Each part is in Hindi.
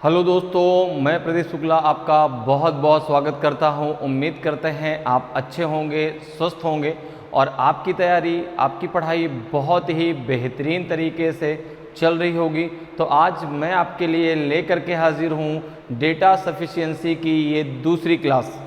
हेलो दोस्तों, मैं प्रदीप शुक्ला आपका बहुत बहुत स्वागत करता हूं। उम्मीद करते हैं आप अच्छे होंगे, स्वस्थ होंगे और आपकी तैयारी, आपकी पढ़ाई बहुत ही बेहतरीन तरीके से चल रही होगी। तो आज मैं आपके लिए लेकर के हाजिर हूं डेटा सफिशिएंसी की ये दूसरी क्लास।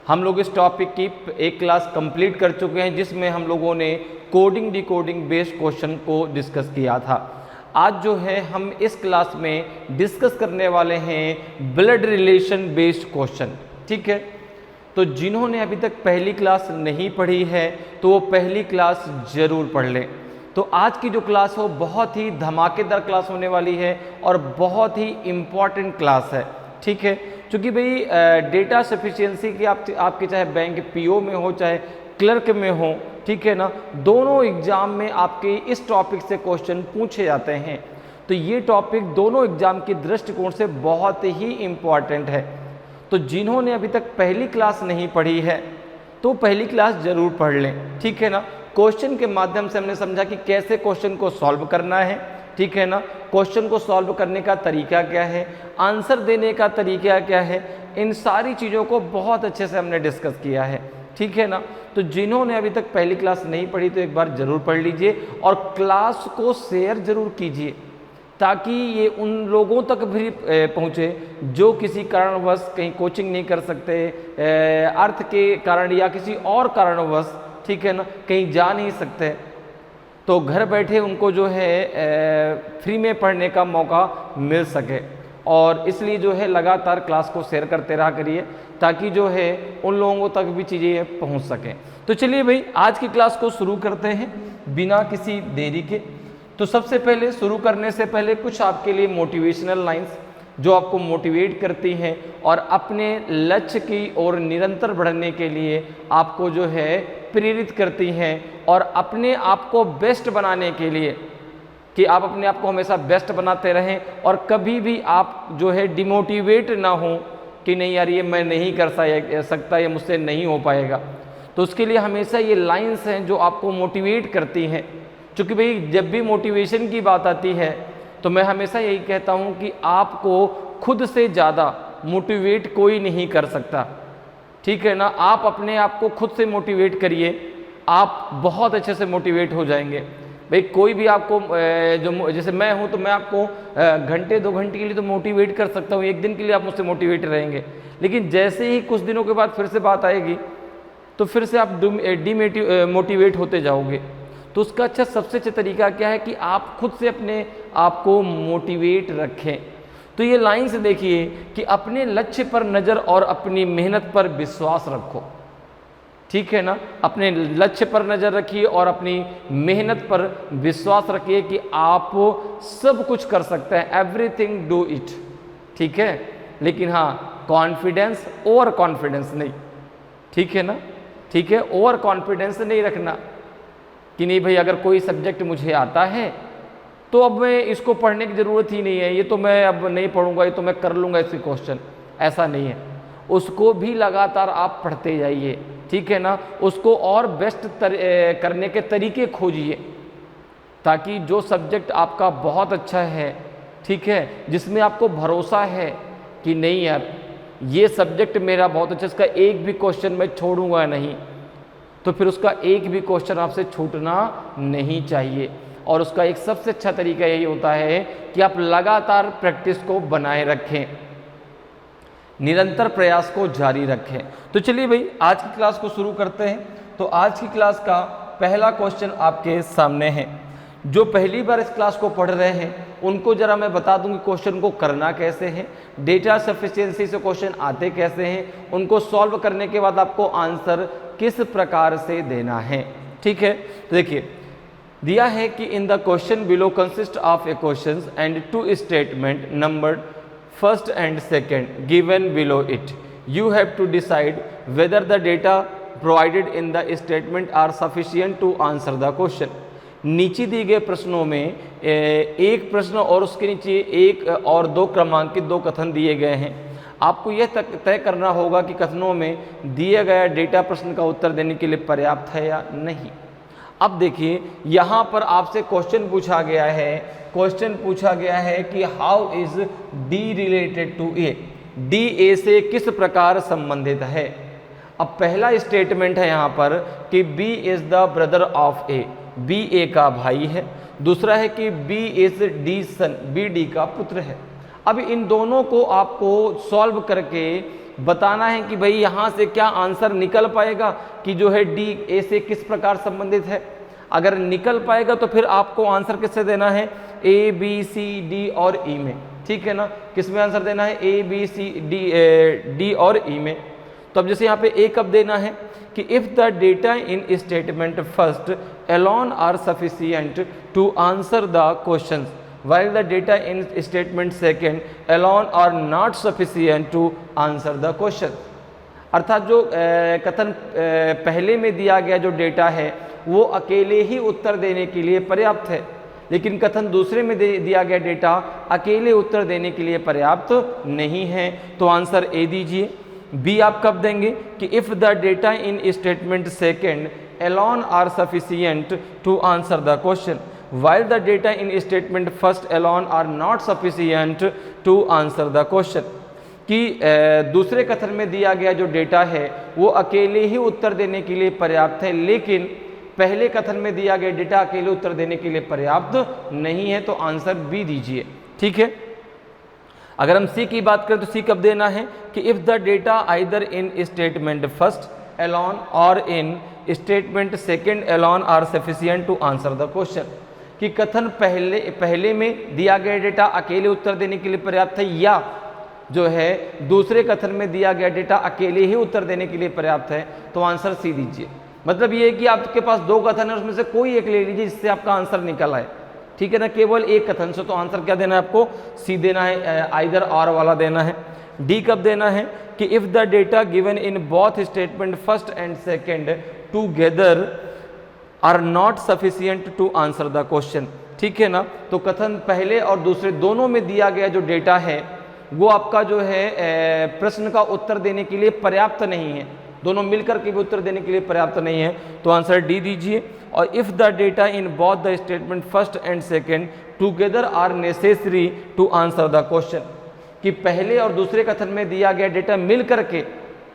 हम लोग इस टॉपिक की एक क्लास कंप्लीट कर चुके हैं जिसमें हम लोगों ने कोडिंग डिकोडिंग बेस्ड क्वेश्चन को डिस्कस किया था। आज जो है हम इस क्लास में डिस्कस करने वाले हैं ब्लड रिलेशन बेस्ड क्वेश्चन। ठीक है, तो जिन्होंने अभी तक पहली क्लास नहीं पढ़ी है तो वो पहली क्लास ज़रूर पढ़ लें। तो आज की जो क्लास है वो बहुत ही धमाकेदार क्लास होने वाली है और बहुत ही इम्पॉर्टेंट क्लास है। ठीक है, क्योंकि भाई डेटा सफिशिएंसी की आपके चाहे बैंक पीओ में हो चाहे क्लर्क में हो, ठीक है ना, दोनों एग्जाम में आपके इस टॉपिक से क्वेश्चन पूछे जाते हैं। तो ये टॉपिक दोनों एग्जाम के दृष्टिकोण से बहुत ही इम्पॉर्टेंट है। तो जिन्होंने अभी तक पहली क्लास नहीं पढ़ी है तो पहली क्लास जरूर पढ़ लें। ठीक है ना, क्वेश्चन के माध्यम से हमने समझा कि कैसे क्वेश्चन को सॉल्व करना है। ठीक है ना, क्वेश्चन को सॉल्व करने का तरीका क्या है, आंसर देने का तरीका क्या है, इन सारी चीज़ों को बहुत अच्छे से हमने डिस्कस किया है। ठीक है ना, तो जिन्होंने अभी तक पहली क्लास नहीं पढ़ी तो एक बार ज़रूर पढ़ लीजिए और क्लास को शेयर ज़रूर कीजिए ताकि ये उन लोगों तक भी पहुँचे जो किसी कारणवश कहीं कोचिंग नहीं कर सकते, अर्थ के कारण या किसी और कारणवश, ठीक है ना, कहीं जा नहीं सकते। तो घर बैठे उनको जो है फ्री में पढ़ने का मौका मिल सके और इसलिए जो है लगातार क्लास को शेयर करते रहा करिए ताकि जो है उन लोगों तक भी चीज़ें पहुंच सकें। तो चलिए भाई आज की क्लास को शुरू करते हैं बिना किसी देरी के। तो सबसे पहले शुरू करने से पहले कुछ आपके लिए मोटिवेशनल लाइंस जो आपको मोटिवेट करती हैं और अपने लक्ष्य की ओर निरंतर बढ़ने के लिए आपको जो है प्रेरित करती हैं और अपने आप को बेस्ट बनाने के लिए कि आप अपने आप को हमेशा बेस्ट बनाते रहें और कभी भी आप जो है डिमोटिवेट ना हो कि नहीं यार ये मैं नहीं कर सकता, ये मुझसे नहीं हो पाएगा। तो उसके लिए हमेशा ये लाइंस हैं जो आपको मोटिवेट करती हैं। क्योंकि भाई जब भी मोटिवेशन की बात आती है तो मैं हमेशा यही कहता हूँ कि आपको खुद से ज़्यादा मोटिवेट कोई नहीं कर सकता। ठीक है ना, आप अपने आप को खुद से मोटिवेट करिए, आप बहुत अच्छे से मोटिवेट हो जाएंगे। भाई कोई भी आपको जो जैसे मैं हूँ तो मैं आपको घंटे 2 घंटे के लिए तो मोटिवेट कर सकता हूँ, एक दिन के लिए आप मुझसे मोटिवेट रहेंगे, लेकिन जैसे ही कुछ दिनों के बाद फिर से बात आएगी तो फिर से आप मोटिवेट होते जाओगे। तो उसका अच्छा सबसे अच्छा तरीका क्या है कि आप खुद से अपने आप को मोटिवेट रखें। तो ये लाइन से देखिए कि अपने लक्ष्य पर नज़र और अपनी मेहनत पर विश्वास रखो। ठीक है ना, अपने लक्ष्य पर नज़र रखिए और अपनी मेहनत पर विश्वास रखिए कि आप सब कुछ कर सकते हैं, एवरीथिंग डू इट। ठीक है, लेकिन हाँ कॉन्फिडेंस, ओवर कॉन्फिडेंस नहीं। ठीक है ना, ठीक है, ओवर कॉन्फिडेंस नहीं रखना कि नहीं भाई अगर कोई सब्जेक्ट मुझे आता है तो अब मैं इसको पढ़ने की ज़रूरत ही नहीं है, ये तो मैं अब नहीं पढ़ूंगा, ये तो मैं कर लूँगा इसके क्वेश्चन। ऐसा नहीं है, उसको भी लगातार आप पढ़ते जाइए। ठीक है ना, उसको और बेस्ट करने के तरीके खोजिए ताकि जो सब्जेक्ट आपका बहुत अच्छा है, ठीक है, जिसमें आपको भरोसा है कि नहीं यार ये सब्जेक्ट मेरा बहुत अच्छा, इसका एक भी क्वेश्चन मैं छोड़ूंगा नहीं, तो फिर उसका एक भी क्वेश्चन आपसे छूटना नहीं चाहिए। और उसका एक सबसे अच्छा तरीका यही होता है कि आप लगातार प्रैक्टिस को बनाए रखें, निरंतर प्रयास को जारी रखें। तो चलिए भाई आज की क्लास को शुरू करते हैं। तो आज की क्लास का पहला क्वेश्चन आपके सामने है। जो पहली बार इस क्लास को पढ़ रहे हैं उनको जरा मैं बता दूं कि क्वेश्चन को करना कैसे है, डेटा सफिशिएंसी से क्वेश्चन आते कैसे हैं, उनको सॉल्व करने के बाद आपको आंसर किस प्रकार से देना है। ठीक है, तो देखिए दिया है कि in the question below consist of A question and 2 statement numbered first and second given below it. You have to decide whether the data provided in the statement are sufficient to answer the question. नीचे दिए गए प्रश्नों में एक प्रश्न और उसके नीचे एक और 2 क्रमांकित 2 कथन दिए गए हैं। आपको यह तय करना होगा कि कथनों में दिए गया डेटा प्रश्न का उत्तर देने के लिए पर्याप्त है या नहीं। अब देखिए यहाँ पर आपसे क्वेश्चन पूछा गया है, कि how is D related to A, D A से किस प्रकार संबंधित है। अब पहला स्टेटमेंट है यहाँ पर कि B is the brother of A, B A का भाई है। दूसरा है कि B is D son, B D का पुत्र है। अब इन दोनों को आपको सॉल्व करके बताना है कि भाई यहाँ से क्या आंसर निकल पाएगा कि जो है डी ए से किस प्रकार संबंधित है। अगर निकल पाएगा तो फिर आपको आंसर किससे देना है, ए बी सी डी और ई में, ठीक है ना। किस में आंसर देना है, ए बी सी डी और ई में। तो अब जैसे यहाँ पे ए कब देना है कि if the data in statement first alone are sufficient to answer the questions while the data in statement second alone are not sufficient to answer the question। अर्थात जो कथन पहले में दिया गया जो डेटा है वो अकेले ही उत्तर देने के लिए पर्याप्त है, लेकिन कथन दूसरे में दिया गया डेटा अकेले उत्तर देने के लिए पर्याप्त नहीं है। तो आंसर ए दीजिए। बी आप कब देंगे कि if the data in statement second alone are sufficient to answer the question while the data in statement first alone are not sufficient to answer the question। कि दूसरे कथन में दिया गया जो डेटा है वो अकेले ही उत्तर देने के लिए पर्याप्त है, लेकिन पहले कथन में दिया गया डेटा अकेले उत्तर देने के लिए पर्याप्त नहीं है। तो आंसर बी दीजिए, ठीक है। अगर हम सी की बात करें तो सी कब देना है कि if the data either in statement first alone or in statement second alone are sufficient to answer the question. कि कथन पहले में दिया गया डेटा अकेले उत्तर देने के लिए पर्याप्त है या जो है दूसरे कथन में दिया गया डेटा अकेले ही उत्तर देने के लिए पर्याप्त है। तो आंसर सी दीजिए। मतलब ये है कि आपके पास दो कथन है, उसमें से कोई एक ले लीजिए जिससे आपका आंसर निकल आए, ठीक है ना, केवल एक कथन से। तो आंसर क्या देना है आपको, सी देना है, आइदर और वाला देना है। डी कब देना है कि if the data given in both statement first and second together are not sufficient to answer the question, ठीक है ना। तो कथन पहले और दूसरे दोनों में दिया गया जो डेटा है वो आपका जो है प्रश्न का उत्तर देने के लिए पर्याप्त नहीं है, दोनों मिलकर के भी उत्तर देने के लिए पर्याप्त नहीं है। तो आंसर डी दीजिए। और if the data in both the statement first and second together are necessary to answer the question, कि पहले और दूसरे कथन में दिया गया डेटा मिल करके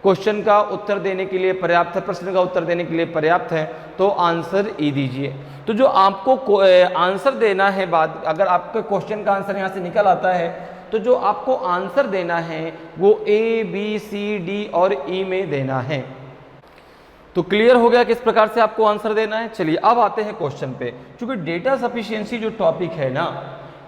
क्वेश्चन का उत्तर देने के लिए पर्याप्त है, प्रश्न का उत्तर देने के लिए पर्याप्त है। तो आंसर ई दीजिए। तो जो आपको आंसर देना है बाद, अगर आपके क्वेश्चन का आंसर यहाँ से निकल आता है तो जो आपको आंसर देना है वो ए बी सी डी और ई में देना है। तो क्लियर हो गया किस प्रकार से आपको आंसर देना है। चलिए अब आते हैं क्वेश्चन पे। क्योंकि डेटा सफिशिएंसी जो टॉपिक है ना,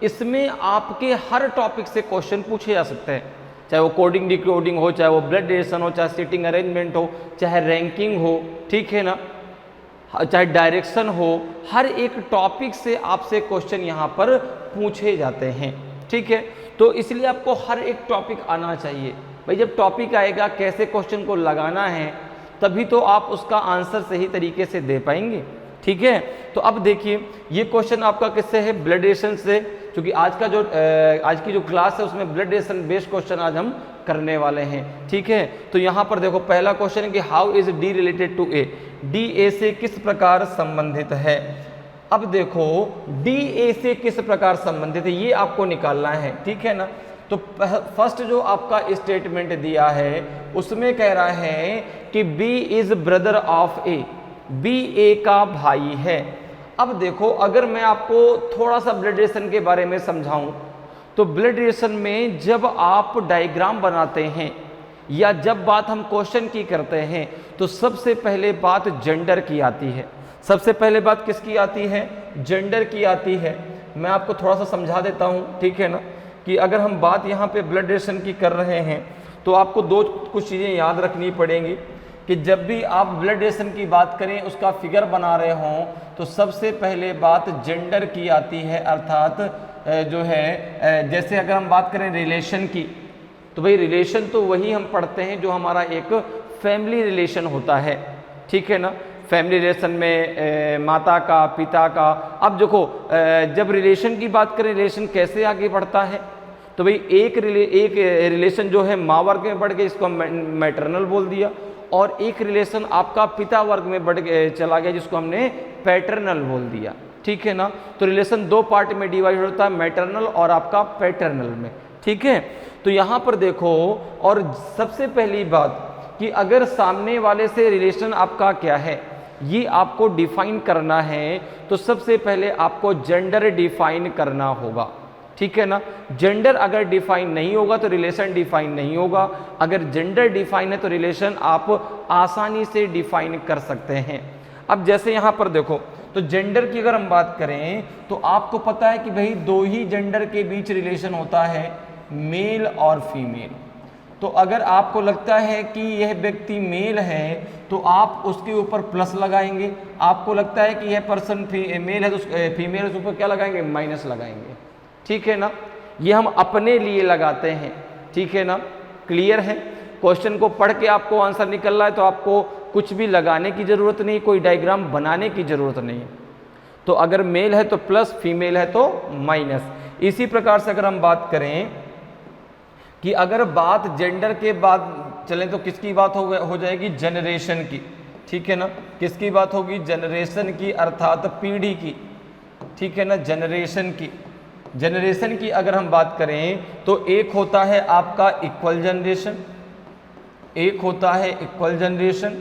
इसमें आपके हर टॉपिक से क्वेश्चन पूछे जा सकते हैं, चाहे वो कोडिंग डिकोडिंग हो, चाहे वो ब्लड रिलेशन हो, चाहे सीटिंग अरेंजमेंट हो, चाहे रैंकिंग हो, ठीक है ना, चाहे डायरेक्शन हो। हर एक टॉपिक से आपसे क्वेश्चन यहाँ पर पूछे जाते हैं, ठीक है। तो इसलिए आपको हर एक टॉपिक आना चाहिए। भाई जब टॉपिक आएगा कैसे क्वेश्चन को लगाना है तभी तो आप उसका आंसर सही तरीके से दे पाएंगे, ठीक है। तो अब देखिए ये क्वेश्चन आपका किससे है, ब्लड रिलेशन से। क्योंकि आज की जो क्लास है उसमें ब्लड रिलेशन बेस्ड क्वेश्चन आज हम करने वाले हैं, ठीक है। तो यहाँ पर देखो पहला क्वेश्चन है कि how is D related to A, D A से किस प्रकार संबंधित है। अब देखो डी ए से किस प्रकार संबंधित है ये आपको निकालना है, ठीक है ना। तो फर्स्ट जो आपका स्टेटमेंट दिया है उसमें कह रहा है कि B is brother of A, B A का भाई है। अब देखो अगर मैं आपको थोड़ा सा ब्लड रिलेशन के बारे में समझाऊं तो ब्लड रिलेशन में जब आप डायग्राम बनाते हैं या जब बात हम क्वेश्चन की करते हैं तो सबसे पहले बात जेंडर की आती है। सबसे पहले बात किसकी आती है, जेंडर की आती है। मैं आपको थोड़ा सा समझा देता हूँ, ठीक है ना, कि अगर हम बात यहाँ पे ब्लड रिलेशन की कर रहे हैं तो आपको कुछ चीज़ें याद रखनी पड़ेंगी कि जब भी आप ब्लड रिलेशन की बात करें, उसका फिगर बना रहे हों, तो सबसे पहले बात जेंडर की आती है। अर्थात जो है जैसे अगर हम बात करें रिलेशन की, तो भाई रिलेशन तो वही हम पढ़ते हैं जो हमारा एक फैमिली रिलेशन होता है, ठीक है ना। फैमिली रिलेशन में माता का, पिता का। अब देखो जब रिलेशन की बात करें, रिलेशन कैसे आगे बढ़ता है, तो भाई एक रिलेशन जो है माँ वर्ग में बढ़ के इसको मैटरनल बोल दिया, और एक रिलेशन आपका पिता वर्ग में बढ़ के चला गया जिसको हमने पैटर्नल बोल दिया, ठीक है ना। तो रिलेशन दो पार्ट में डिवाइड होता है, मैटरनल और आपका पैटर्नल में, ठीक है। तो यहाँ पर देखो, और सबसे पहली बात कि अगर सामने वाले से रिलेशन आपका क्या है ये आपको डिफाइन करना है, तो सबसे पहले आपको जेंडर डिफाइन करना होगा, ठीक है ना। जेंडर अगर डिफाइन नहीं होगा तो रिलेशन डिफाइन नहीं होगा। अगर जेंडर डिफाइन है तो रिलेशन आप आसानी से डिफाइन कर सकते हैं। अब जैसे यहाँ पर देखो, तो जेंडर की अगर हम बात करें तो आपको पता है कि भाई दो ही जेंडर के बीच रिलेशन होता है, मेल और फीमेल। तो अगर आपको लगता है कि यह व्यक्ति मेल है तो आप उसके ऊपर प्लस लगाएंगे, आपको लगता है कि यह पर्सन मेल है तो फीमेल है उसके ऊपर क्या लगाएंगे, माइनस लगाएंगे, ठीक है ना। ये हम अपने लिए लगाते हैं, ठीक है ना। क्लियर है। क्वेश्चन को पढ़ के आपको आंसर निकल रहा है तो आपको कुछ भी लगाने की ज़रूरत नहीं, कोई डायग्राम बनाने की ज़रूरत नहीं। तो अगर मेल है तो प्लस, फीमेल है तो माइनस। इसी प्रकार से अगर हम बात करें कि अगर बात जेंडर के बाद चलें तो किसकी बात हो जाएगी, जनरेशन की, ठीक है ना। किसकी बात होगी, जनरेशन की, अर्थात पीढ़ी की, ठीक है ना, जनरेशन की। जनरेशन की अगर हम बात करें तो एक होता है आपका इक्वल जनरेशन, एक होता है इक्वल जनरेशन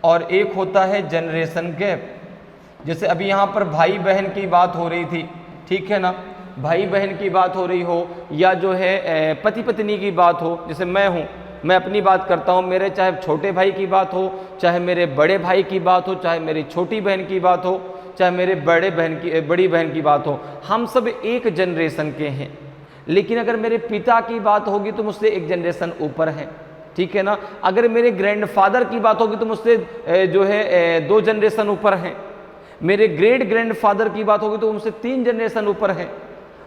और एक होता है जनरेशन गैप। जैसे अभी यहाँ पर भाई बहन की बात हो रही थी, ठीक है ना, भाई बहन की बात हो रही हो या जो है पति पत्नी की बात हो। जैसे मैं हूँ, मैं अपनी बात करता हूँ, मेरे चाहे छोटे भाई की बात हो, चाहे मेरे बड़े भाई की बात हो, चाहे मेरी छोटी बहन की बात हो, चाहे मेरे बड़ी बहन की बात हो, हम सब एक जनरेशन के हैं। लेकिन अगर मेरे पिता की बात होगी तो मुझसे एक जनरेशन ऊपर है, ठीक है ना। अगर मेरे ग्रैंडफादर की बात होगी तो मुझसे जो है 2 जनरेशन ऊपर हैं। मेरे ग्रेट ग्रैंडफादर की बात होगी तो मुझसे 3 जनरेशन ऊपर है।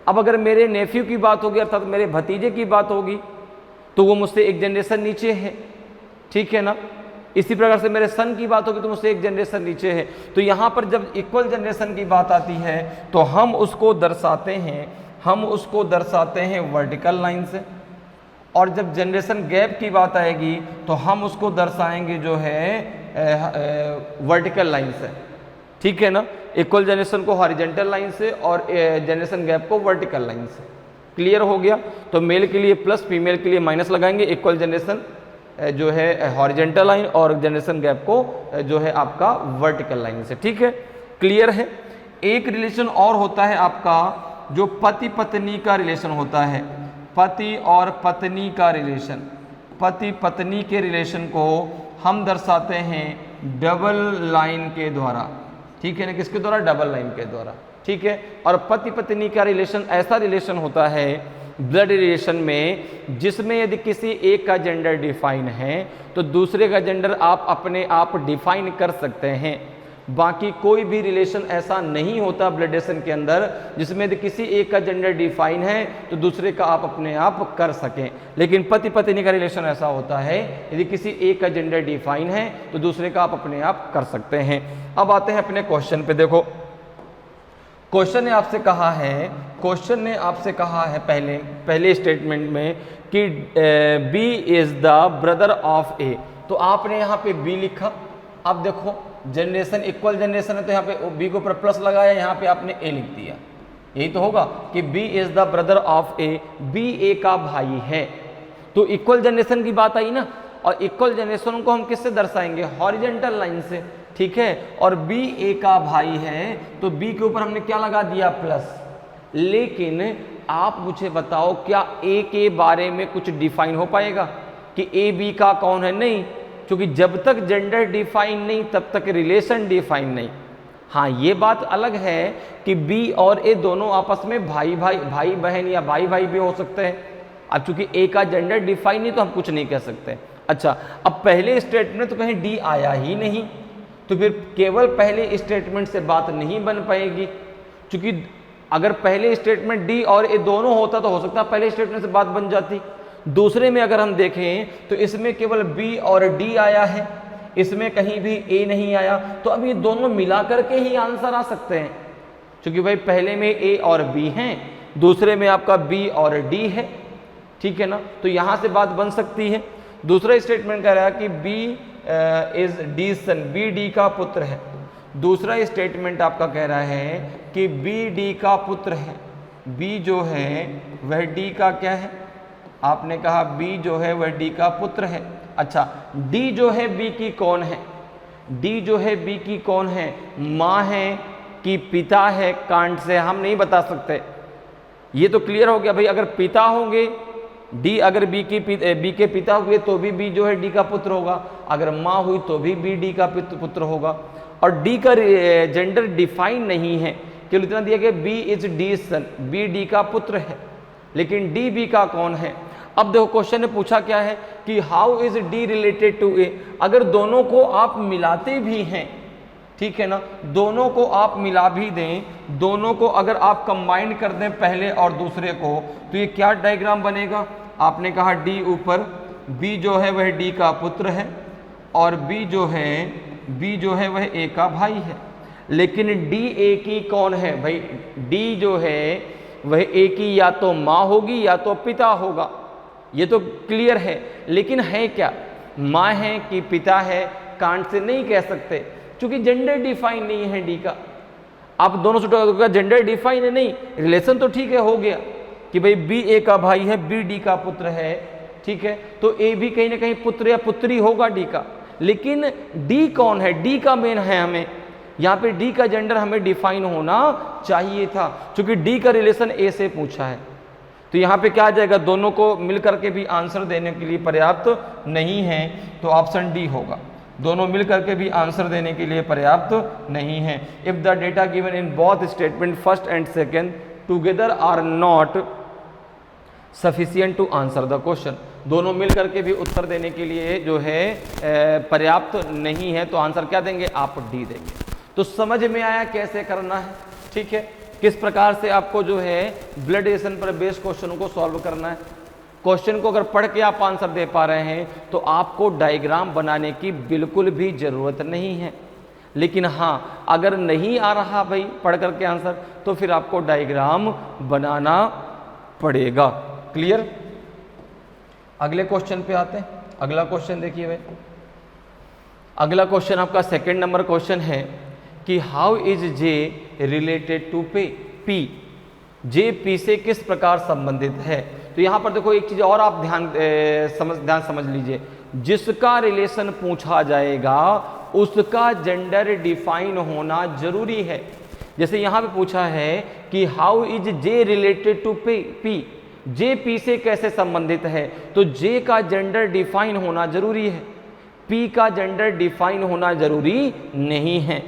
अब अगर मेरे नेफ्यू की बात होगी अर्थात मेरे भतीजे की बात होगी तो वो मुझसे एक जनरेशन नीचे है, ठीक है ना। इसी प्रकार से मेरे सन की बात होगी तो मुझसे एक जनरेशन नीचे है। तो यहाँ पर जब इक्वल जनरेशन की बात आती है तो हम उसको दर्शाते हैं वर्टिकल लाइन से, और जब जनरेशन गैप की बात आएगी तो हम उसको दर्शाएंगे जो है वर्टिकल लाइन से, ठीक है ना। इक्वल जनरेशन को हॉरिजॉन्टल लाइन से और जनरेशन गैप को वर्टिकल लाइन से। क्लियर हो गया। तो मेल के लिए प्लस, फीमेल के लिए माइनस लगाएंगे। इक्वल जनरेशन जो है हॉरिजॉन्टल लाइन और जनरेशन गैप को जो है आपका वर्टिकल लाइन से, ठीक है। क्लियर है। एक रिलेशन और होता है आपका जो पति पत्नी का रिलेशन होता है, पति और पत्नी का रिलेशन। पति पत्नी के रिलेशन को हम दर्शाते हैं डबल लाइन के द्वारा, ठीक है ना। किसके द्वारा, डबल लाइन के द्वारा, ठीक है। और पति पत्नी का रिलेशन ऐसा रिलेशन होता है ब्लड रिलेशन में जिसमें यदि किसी एक का जेंडर डिफाइन है तो दूसरे का जेंडर आप अपने आप डिफाइन कर सकते हैं। बाकी कोई भी रिलेशन ऐसा नहीं होता ब्लड रिलेशन के अंदर जिसमें यदि किसी एक का जेंडर डिफाइन है तो दूसरे का आप अपने आप कर सकें। लेकिन पति पत्नी का रिलेशन ऐसा होता है यदि किसी एक का जेंडर डिफाइन है तो दूसरे का आप अपने आप कर सकते हैं। अब आते हैं अपने क्वेश्चन पे। देखो क्वेश्चन ने आपसे कहा है पहले स्टेटमेंट में कि B is the brother of A. तो आपने यहाँ पे बी लिखा। अब देखो जनरेशन इक्वल जनरेशन है तो यहाँ पे बी के ऊपर प्लस लगाया, यहाँ पे आपने ए लिख दिया। यही तो होगा कि B is the brother of A, B A का भाई है। तो इक्वल जनरेशन की बात आई ना, और इक्वल जनरेशन को हम किससे दर्शाएंगे, हॉरिजॉन्टल लाइन से, ठीक है। और बी ए का भाई है तो बी के ऊपर हमने क्या लगा दिया, प्लस। लेकिन आप मुझे बताओ क्या ए के बारे में कुछ डिफाइन हो पाएगा कि ए बी का कौन है? नहीं, क्योंकि जब तक जेंडर डिफाइन नहीं तब तक रिलेशन डिफाइन नहीं। हाँ, ये बात अलग है कि बी और ए दोनों आपस में भाई बहन या भाई भी हो सकते हैं। अब चूंकि ए का जेंडर डिफाइन नहीं तो हम कुछ नहीं कह सकते। अच्छा, अब पहले स्टेटमेंट में तो कहीं डी आया ही नहीं, तो फिर केवल पहले स्टेटमेंट से बात नहीं बन पाएगी। क्योंकि अगर पहले स्टेटमेंट डी और ए दोनों होता तो हो सकता है पहले स्टेटमेंट से बात बन जाती। दूसरे में अगर हम देखें तो इसमें केवल बी और डी आया है, इसमें कहीं भी ए नहीं आया। तो अब ये दोनों मिला करके ही आंसर आ सकते हैं, क्योंकि भाई पहले में ए और बी हैं, दूसरे में आपका बी और डी है, ठीक है ना। तो यहाँ से बात बन सकती है। दूसरा स्टेटमेंट कह रहा है कि B is D son, B D का पुत्र है। दूसरा स्टेटमेंट आपका कह रहा है कि बी डी का पुत्र है। बी जो है वह डी का क्या है? आपने कहा बी जो है वह डी का पुत्र है। अच्छा, डी जो है बी की कौन है? डी जो है बी की कौन है? माँ है कि पिता है? कांट से हम नहीं बता सकते। ये तो क्लियर हो गया भाई, अगर पिता होंगे डी, अगर बी के पिता हुए तो भी बी जो है डी का पुत्र होगा, अगर माँ हुई तो भी बी डी का पुत्र होगा। और डी का जेंडर डिफाइन नहीं है, केवल इतना दिया गया B is D son, B D का पुत्र है, लेकिन डी बी का कौन है? अब देखो क्वेश्चन ने पूछा क्या है कि how is D related to A. अगर दोनों को आप मिलाते भी हैं, ठीक है ना, दोनों को आप मिला भी दें, दोनों को अगर आप कंबाइन कर दें पहले और दूसरे को, तो ये क्या डायग्राम बनेगा? आपने कहा डी ऊपर, बी जो है वह डी का पुत्र है और बी जो है वह ए का भाई है। लेकिन डी ए की कौन है भाई? डी जो है वह ए की या तो माँ होगी या तो पिता होगा, ये तो क्लियर है। लेकिन है क्या, माँ है कि पिता है? कांट से नहीं कह सकते, क्योंकि जेंडर डिफाइन नहीं है डी का। आप दोनों से जेंडर डिफाइन है नहीं, रिलेशन तो ठीक है, हो गया कि भाई बी ए का भाई है, बी डी का पुत्र है, ठीक है, तो ए भी कहीं ना कहीं पुत्र या पुत्री होगा डी का। लेकिन डी कौन है? डी का मेन है, हमें यहाँ पे डी का जेंडर हमें डिफाइन होना चाहिए था, क्योंकि डी का रिलेशन ए से पूछा है। तो यहाँ पे क्या आ जाएगा? दोनों को मिलकर के भी आंसर देने के लिए पर्याप्त नहीं है, तो ऑप्शन डी होगा। दोनों मिलकर के भी आंसर देने के लिए पर्याप्त नहीं है। If the data given in both statement first and second together are not sufficient to answer the question, दोनों मिलकर के भी उत्तर देने के लिए जो है पर्याप्त नहीं है, तो आंसर क्या देंगे? आप डी देंगे। तो समझ में आया कैसे करना है, ठीक है, किस प्रकार से आपको जो है ब्लड रिलेशन पर बेस्ड क्वेश्चनों को सॉल्व करना है। क्वेश्चन को अगर पढ़ के आप आंसर दे पा रहे हैं तो आपको डायग्राम बनाने की बिल्कुल भी ज़रूरत नहीं है। लेकिन हाँ, अगर नहीं आ रहा भाई पढ़ करके आंसर, तो फिर आपको डायग्राम बनाना पड़ेगा। क्लियर? अगले क्वेश्चन पे आते हैं। अगला क्वेश्चन देखिए भाई, अगला क्वेश्चन आपका सेकंड नंबर क्वेश्चन है कि how is J related to P. J P से किस प्रकार संबंधित है? तो यहाँ पर देखो एक चीज़ और आप ध्यान समझ लीजिए, जिसका रिलेशन पूछा जाएगा उसका जेंडर डिफाइन होना जरूरी है। जैसे यहाँ पे पूछा है कि how is J related to P, J P से कैसे संबंधित है, तो जे का जेंडर डिफाइन होना जरूरी है, पी का जेंडर डिफाइन होना जरूरी नहीं है,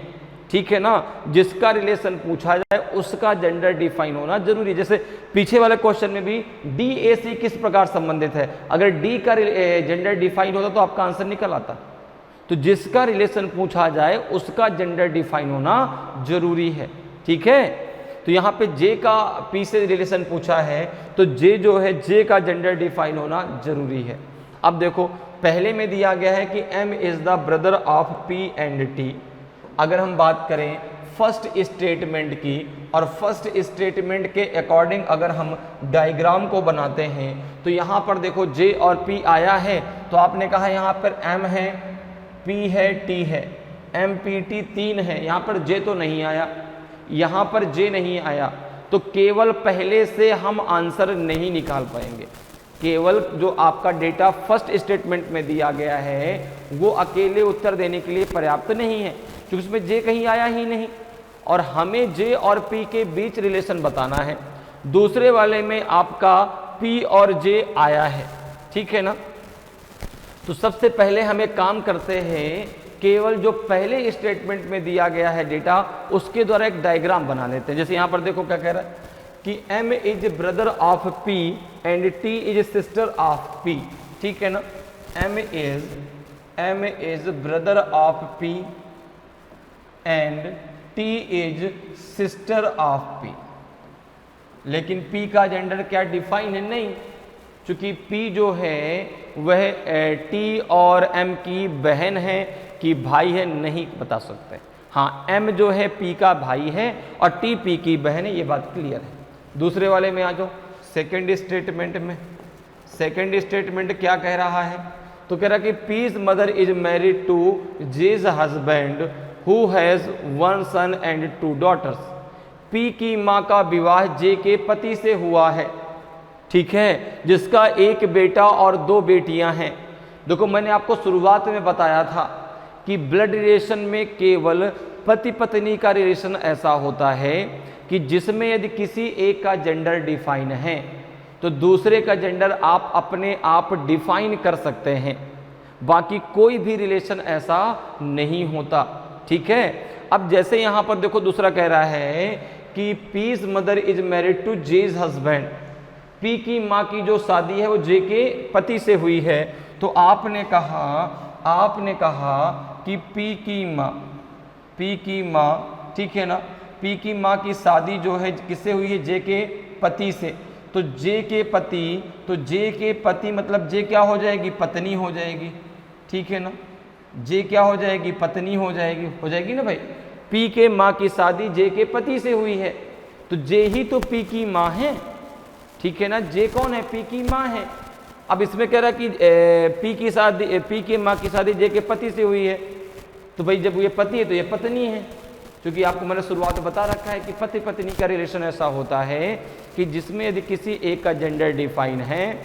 ठीक है ना। जिसका रिलेशन पूछा जाए उसका जेंडर डिफाइन होना जरूरी है। जैसे पीछे वाले क्वेश्चन में भी डी ए से किस प्रकार संबंधित है, अगर डी का जेंडर डिफाइन होता तो आपका आंसर निकल आता। तो जिसका रिलेशन पूछा जाए उसका जेंडर डिफाइन होना जरूरी है, ठीक है। तो यहाँ पे जे का पी से रिलेशन पूछा है, तो जे जो है जे का जेंडर डिफाइन होना जरूरी है। अब देखो पहले में दिया गया है कि M is the brother of P and T. अगर हम बात करें फर्स्ट स्टेटमेंट की, और फर्स्ट स्टेटमेंट के अकॉर्डिंग अगर हम डायग्राम को बनाते हैं, तो यहाँ पर देखो जे और पी आया है, तो आपने कहा यहाँ पर एम है, पी है, टी है, एम पी टी 3 है, यहाँ पर जे तो नहीं आया, यहाँ पर जे नहीं आया, तो केवल पहले से हम आंसर नहीं निकाल पाएंगे। केवल जो आपका डेटा फर्स्ट स्टेटमेंट में दिया गया है वो अकेले उत्तर देने के लिए पर्याप्त नहीं है, क्योंकि उसमें जे कहीं आया ही नहीं, और हमें जे और पी के बीच रिलेशन बताना है। दूसरे वाले में आपका पी और जे आया है, ठीक है ना। तो सबसे पहले हमें काम करते हैं, केवल जो पहले स्टेटमेंट में दिया गया है डेटा उसके द्वारा एक डायग्राम बना लेते हैं। जैसे यहाँ पर देखो क्या कह रहा है कि M is brother of P and T is sister of P, ठीक है ना। M is brother of P and T is sister of P, लेकिन पी का जेंडर क्या डिफाइन है? नहीं, क्योंकि पी जो है वह टी और एम की बहन है कि भाई है, नहीं बता सकते। हाँ, एम जो है पी का भाई है और टी पी की बहन है, ये बात क्लियर है। दूसरे वाले में आ जाओ, सेकंड स्टेटमेंट में। सेकंड स्टेटमेंट क्या कह रहा है? तो कह रहा है कि P's mother is married to J's husband who has 1 son and 2 daughters. P की माँ का विवाह जे के पति से हुआ है, ठीक है, जिसका एक बेटा और 2 बेटियां हैं। देखो मैंने आपको शुरुआत में बताया था कि ब्लड रिलेशन में केवल पति पत्नी का रिलेशन ऐसा होता है कि जिसमें यदि किसी एक का जेंडर डिफाइन है तो दूसरे का जेंडर आप अपने आप डिफाइन कर सकते हैं, बाकी कोई भी रिलेशन ऐसा नहीं होता, ठीक है। अब जैसे यहां पर देखो दूसरा कह रहा है कि P's mother is married to J's husband. P की माँ की जो शादी है वो जे के पति से हुई है, तो आपने कहा कि पी की माँ, ठीक है ना, पी की माँ की शादी जो है किससे हुई है, जे के पति से। तो जे के पति मतलब जे क्या हो जाएगी, पत्नी हो जाएगी, ठीक है ना, जे क्या हो जाएगी, पत्नी हो जाएगी ना भाई। पी के माँ की शादी जे के पति से हुई है, तो जे ही तो पी की माँ है, ठीक है ना। जे कौन है, पी की माँ है। अब इसमें कह रहा है कि पी की माँ की शादी जे के पति से हुई है, तो भाई जब ये पति है तो ये पत्नी है, क्योंकि आपको मैंने शुरुआत में बता रखा है कि पति पत्नी का रिलेशन ऐसा होता है कि जिसमें यदि किसी एक का जेंडर डिफाइन है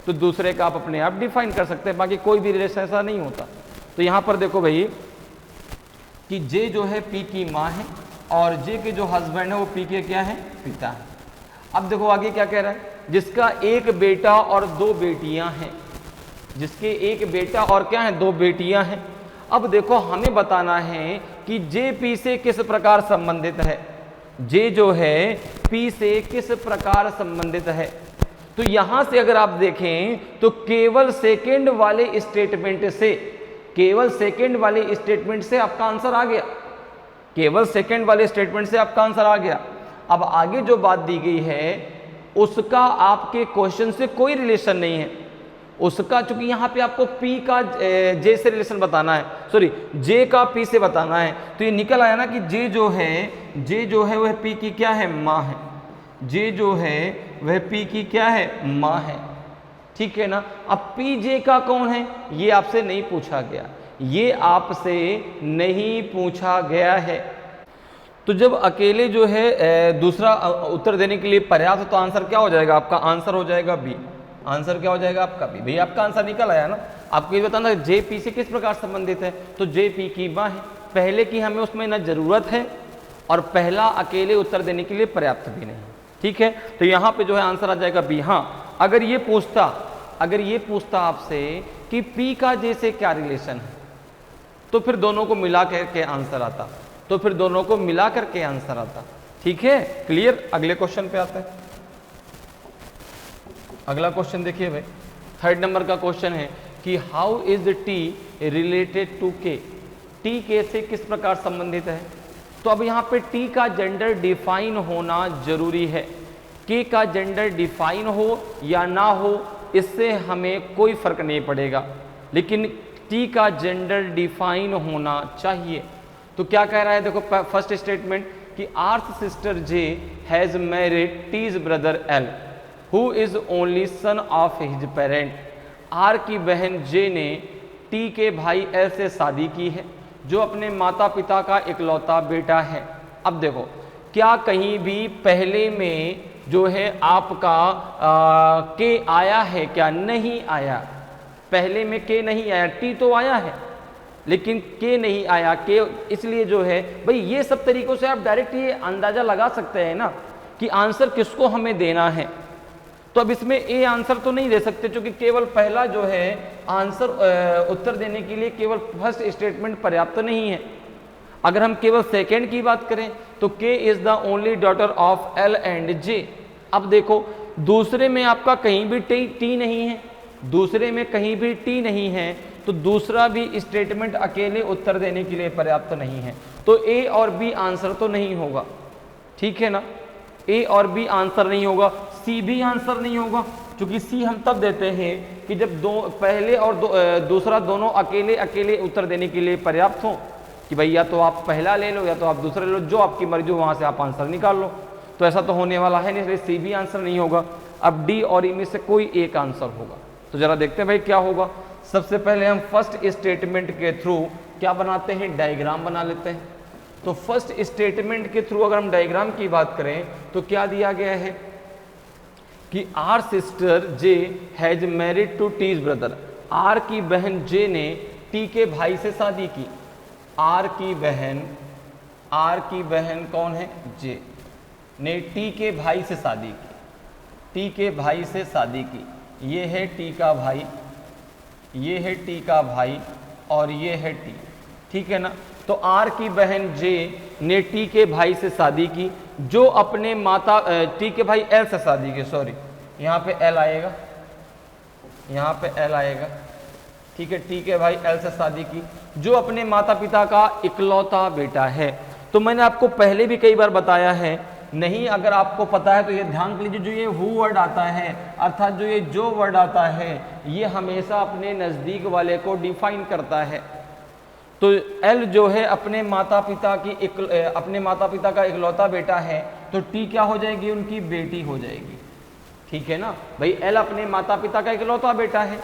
तो दूसरे का आप अपने आप डिफाइन कर सकते हैं, बाकी कोई भी रिलेशन ऐसा नहीं होता। तो यहाँ पर देखो भाई कि जे जो है पी की माँ है और जे के जो हस्बैंड है वो पी के क्या है, पिता है। अब देखो आगे क्या कह रहा है, जिसका एक बेटा और 2 बेटियां हैं, जिसके एक बेटा और क्या है, 2 बेटियां हैं। अब देखो हमें बताना है कि जे पी से किस प्रकार संबंधित है, जे जो है पी से किस प्रकार संबंधित है। तो यहां से अगर आप देखें तो केवल सेकंड वाले स्टेटमेंट से आपका आंसर आ गया, केवल सेकंड वाले स्टेटमेंट से आपका आंसर आ गया। अब आगे जो बात दी गई है उसका आपके क्वेश्चन से कोई रिलेशन नहीं है, उसका चूंकि यहाँ पे आपको पी का जे से रिलेशन बताना है, सॉरी जे का पी से बताना है, तो ये निकल आया ना कि जे जो है वह पी की क्या है, माँ है। जे जो है वह पी की क्या है, माँ है, ठीक है ना। अब पी जे का कौन है ये आपसे नहीं पूछा गया है, तो जब अकेले जो है दूसरा उत्तर देने के लिए पर्याप्त हो तो आंसर क्या हो जाएगा आपका, आंसर हो जाएगा बी। आंसर क्या हो जाएगा आपका बी। भैया आपका आंसर निकल आया ना। आपको ये बताना जे पी से किस प्रकार संबंधित है, तो जे पी की माँ है। पहले की हमें उसमें ना जरूरत है और पहला अकेले उत्तर देने के लिए पर्याप्त भी नहीं, ठीक है। तो यहाँ पे जो है आंसर आ जाएगा बी। हाँ, अगर ये पूछता आपसे कि पी का जे से क्या रिलेशन है तो फिर दोनों को मिला करके आंसर आता, ठीक है, क्लियर। अगले क्वेश्चन पे आते हैं। अगला क्वेश्चन देखिए भाई, 3rd नंबर का क्वेश्चन है कि how is T related to K. T K से किस प्रकार संबंधित है। तो अब यहाँ पे टी का जेंडर डिफाइन होना जरूरी है। के का जेंडर डिफाइन हो या ना हो इससे हमें कोई फर्क नहीं पड़ेगा, लेकिन टी का जेंडर डिफाइन होना चाहिए। तो क्या कह रहा है, देखो फर्स्ट स्टेटमेंट कि R's sister J has married T's brother L who is only son of his parent. R की बहन जे ने टी के भाई एल से शादी की है जो अपने माता पिता का इकलौता बेटा है। अब देखो क्या कहीं भी पहले में जो है आपका के आया है क्या, नहीं आया। पहले में के नहीं आया, टी तो आया है लेकिन के नहीं आया। के इसलिए जो है भाई ये सब तरीकों से आप डायरेक्ट ये अंदाजा लगा सकते हैं ना कि आंसर किसको हमें देना है। तो अब इसमें ए आंसर तो नहीं दे सकते क्योंकि केवल पहला जो है आंसर उत्तर देने के लिए केवल फर्स्ट स्टेटमेंट पर्याप्त नहीं है। अगर हम केवल सेकेंड की बात करें तो K is the only daughter of L and J. अब देखो दूसरे में आपका कहीं भी टी नहीं है, दूसरे में कहीं भी टी नहीं है तो दूसरा भी स्टेटमेंट अकेले उत्तर देने के लिए पर्याप्त नहीं है। तो ए और बी आंसर तो नहीं होगा, ठीक है ना। ए और बी आंसर नहीं होगा, सी भी आंसर नहीं होगा क्योंकि सी हम तब देते हैं कि जब पहले और दूसरा दोनों अकेले अकेले उत्तर देने के लिए पर्याप्त हो कि भाई या तो आप पहला ले लो या तो आप दूसरा ले लो, जो आपकी मर्जी हो वहाँ से आप आंसर निकाल लो। तो ऐसा तो होने वाला है नहीं, इसलिए सी भी आंसर नहीं होगा। अब डी और ई में से कोई एक आंसर होगा। तो जरा देखते हैं भाई क्या होगा। सबसे पहले हम फर्स्ट स्टेटमेंट के थ्रू क्या बनाते हैं, डायग्राम बना लेते हैं। तो फर्स्ट स्टेटमेंट के थ्रू अगर हम डायग्राम की बात करें तो क्या दिया गया है कि R sister J has married to T's brother, R की बहन जे ने टी के भाई से शादी की। आर की बहन कौन है, जे ने टी के भाई से शादी की, टी के भाई से शादी की। ये है टी का भाई, ये है टी का भाई और ये है टी, ठीक है ना। तो आर की बहन जे ने टी के भाई से शादी की, जो अपने माता टी के भाई एल से शादी की, सॉरी यहाँ पे एल आएगा, यहाँ पे एल आएगा, ठीक है। टी के भाई एल से शादी की, जो अपने माता पिता का इकलौता बेटा है। तो मैंने आपको पहले भी कई बार बताया है, नहीं अगर आपको पता है तो ये ध्यान लीजिए, जो ये हु वर्ड आता है अर्थात जो ये जो वर्ड आता है ये हमेशा अपने नज़दीक वाले को डिफाइन करता है। तो एल जो है अपने माता पिता का इकलौता बेटा है, तो टी क्या हो जाएगी, उनकी बेटी हो जाएगी, ठीक है ना भाई। एल अपने माता पिता का इकलौता बेटा है,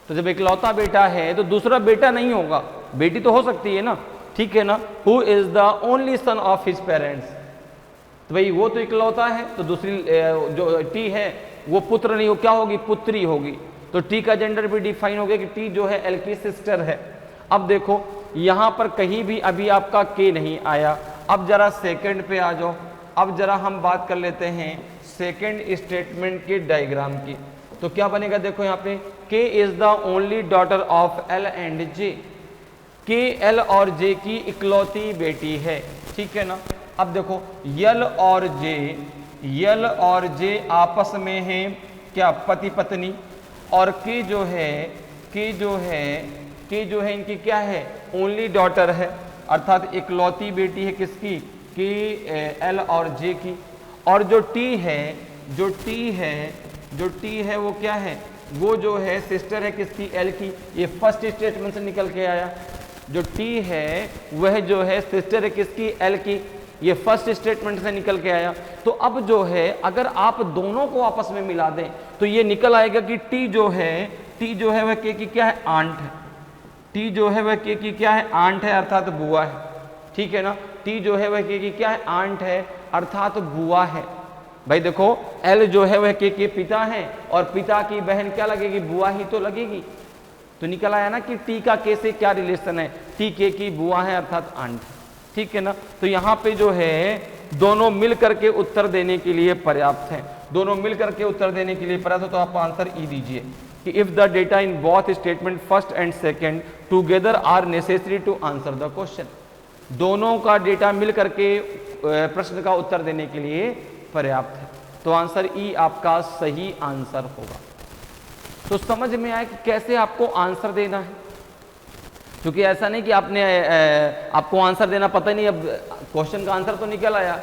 तो जब इकलौता बेटा है तो दूसरा बेटा नहीं होगा, बेटी तो हो सकती है ना, ठीक है ना। Who is the only son of his parents, तो भाई वो तो इकलौता है, तो दूसरी जो टी है वो पुत्र नहीं हो, क्या होगी, पुत्री होगी। तो टी का जेंडर भी डिफाइन हो गया कि टी जो है एल की सिस्टर है। अब देखो यहाँ पर कहीं भी अभी आपका के नहीं आया। अब जरा सेकंड पे आ जाओ, अब जरा हम बात कर लेते हैं सेकंड स्टेटमेंट के डायग्राम की। तो क्या बनेगा, देखो यहाँ पे K is the only daughter of L and J, K L और जे की इकलौती बेटी है, ठीक है ना। अब देखो यल और जे आपस में हैं क्या, पति पत्नी, और के जो है इनकी क्या है, ओनली डॉटर है, अर्थात इकलौती बेटी है किसकी, के एल और जे की। और जो टी है वो क्या है, वो जो है सिस्टर है किसकी, एल की। ये फर्स्ट स्टेटमेंट से निकल के आया, जो टी है वह जो है सिस्टर है किसकी, एल की, ये फर्स्ट स्टेटमेंट से निकल के आया। तो अब जो है अगर आप दोनों को आपस में मिला दें तो ये निकल आएगा कि टी जो है वह के की क्या है, आंट है। टी जो है वह के की क्या है, आंट है अर्थात बुआ है, ठीक है ना। टी जो है वह के की क्या है, आंट है अर्थात बुआ है। भाई देखो एल जो है वह के पिता है और पिता की बहन क्या लगेगी, बुआ ही तो लगेगी। तो निकल आया ना कि टी का के से क्या रिलेशन है, टी के की बुआ है अर्थात आंट, ठीक है ना। तो यहाँ पे जो है दोनों मिल करके उत्तर देने के लिए पर्याप्त हैं, दोनों मिल करके उत्तर देने के लिए पर्याप्त है। तो आप आंसर ई दीजिए कि if the data in both statement first and second together are necessary to answer the question, दोनों का डेटा मिल करके प्रश्न का उत्तर देने के लिए पर्याप्त है। तो आंसर ई आपका सही आंसर होगा। तो समझ में आया कि कैसे आपको आंसर देना है, क्योंकि ऐसा नहीं कि आपको आंसर देना पता नहीं, अब क्वेश्चन का आंसर तो निकल आया,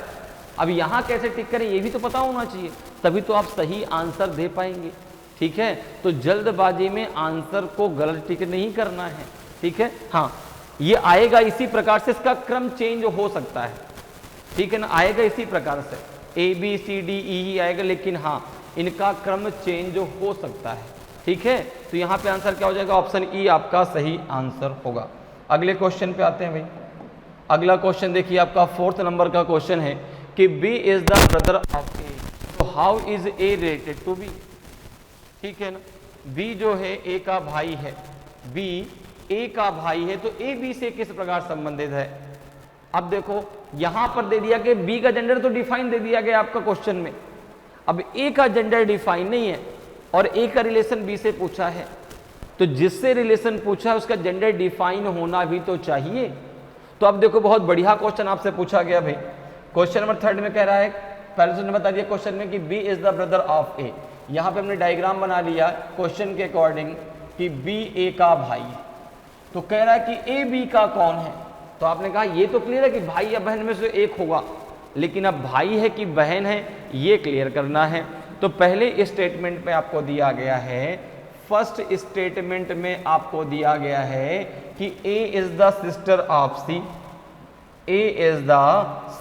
अब यहाँ कैसे टिक करें ये भी तो पता होना चाहिए, तभी तो आप सही आंसर दे पाएंगे, ठीक है। तो जल्दबाजी में आंसर को गलत टिक नहीं करना है, ठीक है। हाँ ये आएगा इसी प्रकार से, इसका क्रम चेंज हो सकता है, ठीक है ना, आएगा इसी प्रकार से ABCDE ही आएगा, लेकिन हाँ इनका क्रम चेंज हो सकता है, ठीक है। तो यहाँ पे आंसर क्या हो जाएगा, ऑप्शन ई आपका सही आंसर होगा। अगले क्वेश्चन पे आते हैं भाई। अगला क्वेश्चन देखिए आपका 4th नंबर का क्वेश्चन है कि B is the brother of A, तो how is A related to B, ठीक है ना। बी जो है ए का भाई है, बी ए का भाई है, तो ए बी से किस प्रकार संबंधित है। अब देखो यहां पर दे दिया कि बी का जेंडर तो डिफाइन दे दिया गया आपका क्वेश्चन में, अब ए का जेंडर डिफाइन नहीं है और ए का रिलेशन बी से पूछा है, तो जिससे रिलेशन पूछा है उसका जेंडर डिफाइन होना भी तो चाहिए। तो अब देखो बहुत बढ़िया क्वेश्चन आपसे पूछा गया भाई। क्वेश्चन नंबर 3 में कह रहा है, पहले से बता दिया क्वेश्चन में कि B is the brother of A. यहाँ पे हमने डायग्राम बना लिया क्वेश्चन के अकॉर्डिंग कि बी ए का भाई है, तो कह रहा है कि ए बी का कौन है। तो आपने कहा ये तो क्लियर है कि भाई या बहन में से एक होगा, लेकिन अब भाई है कि बहन है ये क्लियर करना है। तो पहले स्टेटमेंट में आपको दिया गया है, फर्स्ट स्टेटमेंट में आपको दिया गया है कि A is the sister of C, A is the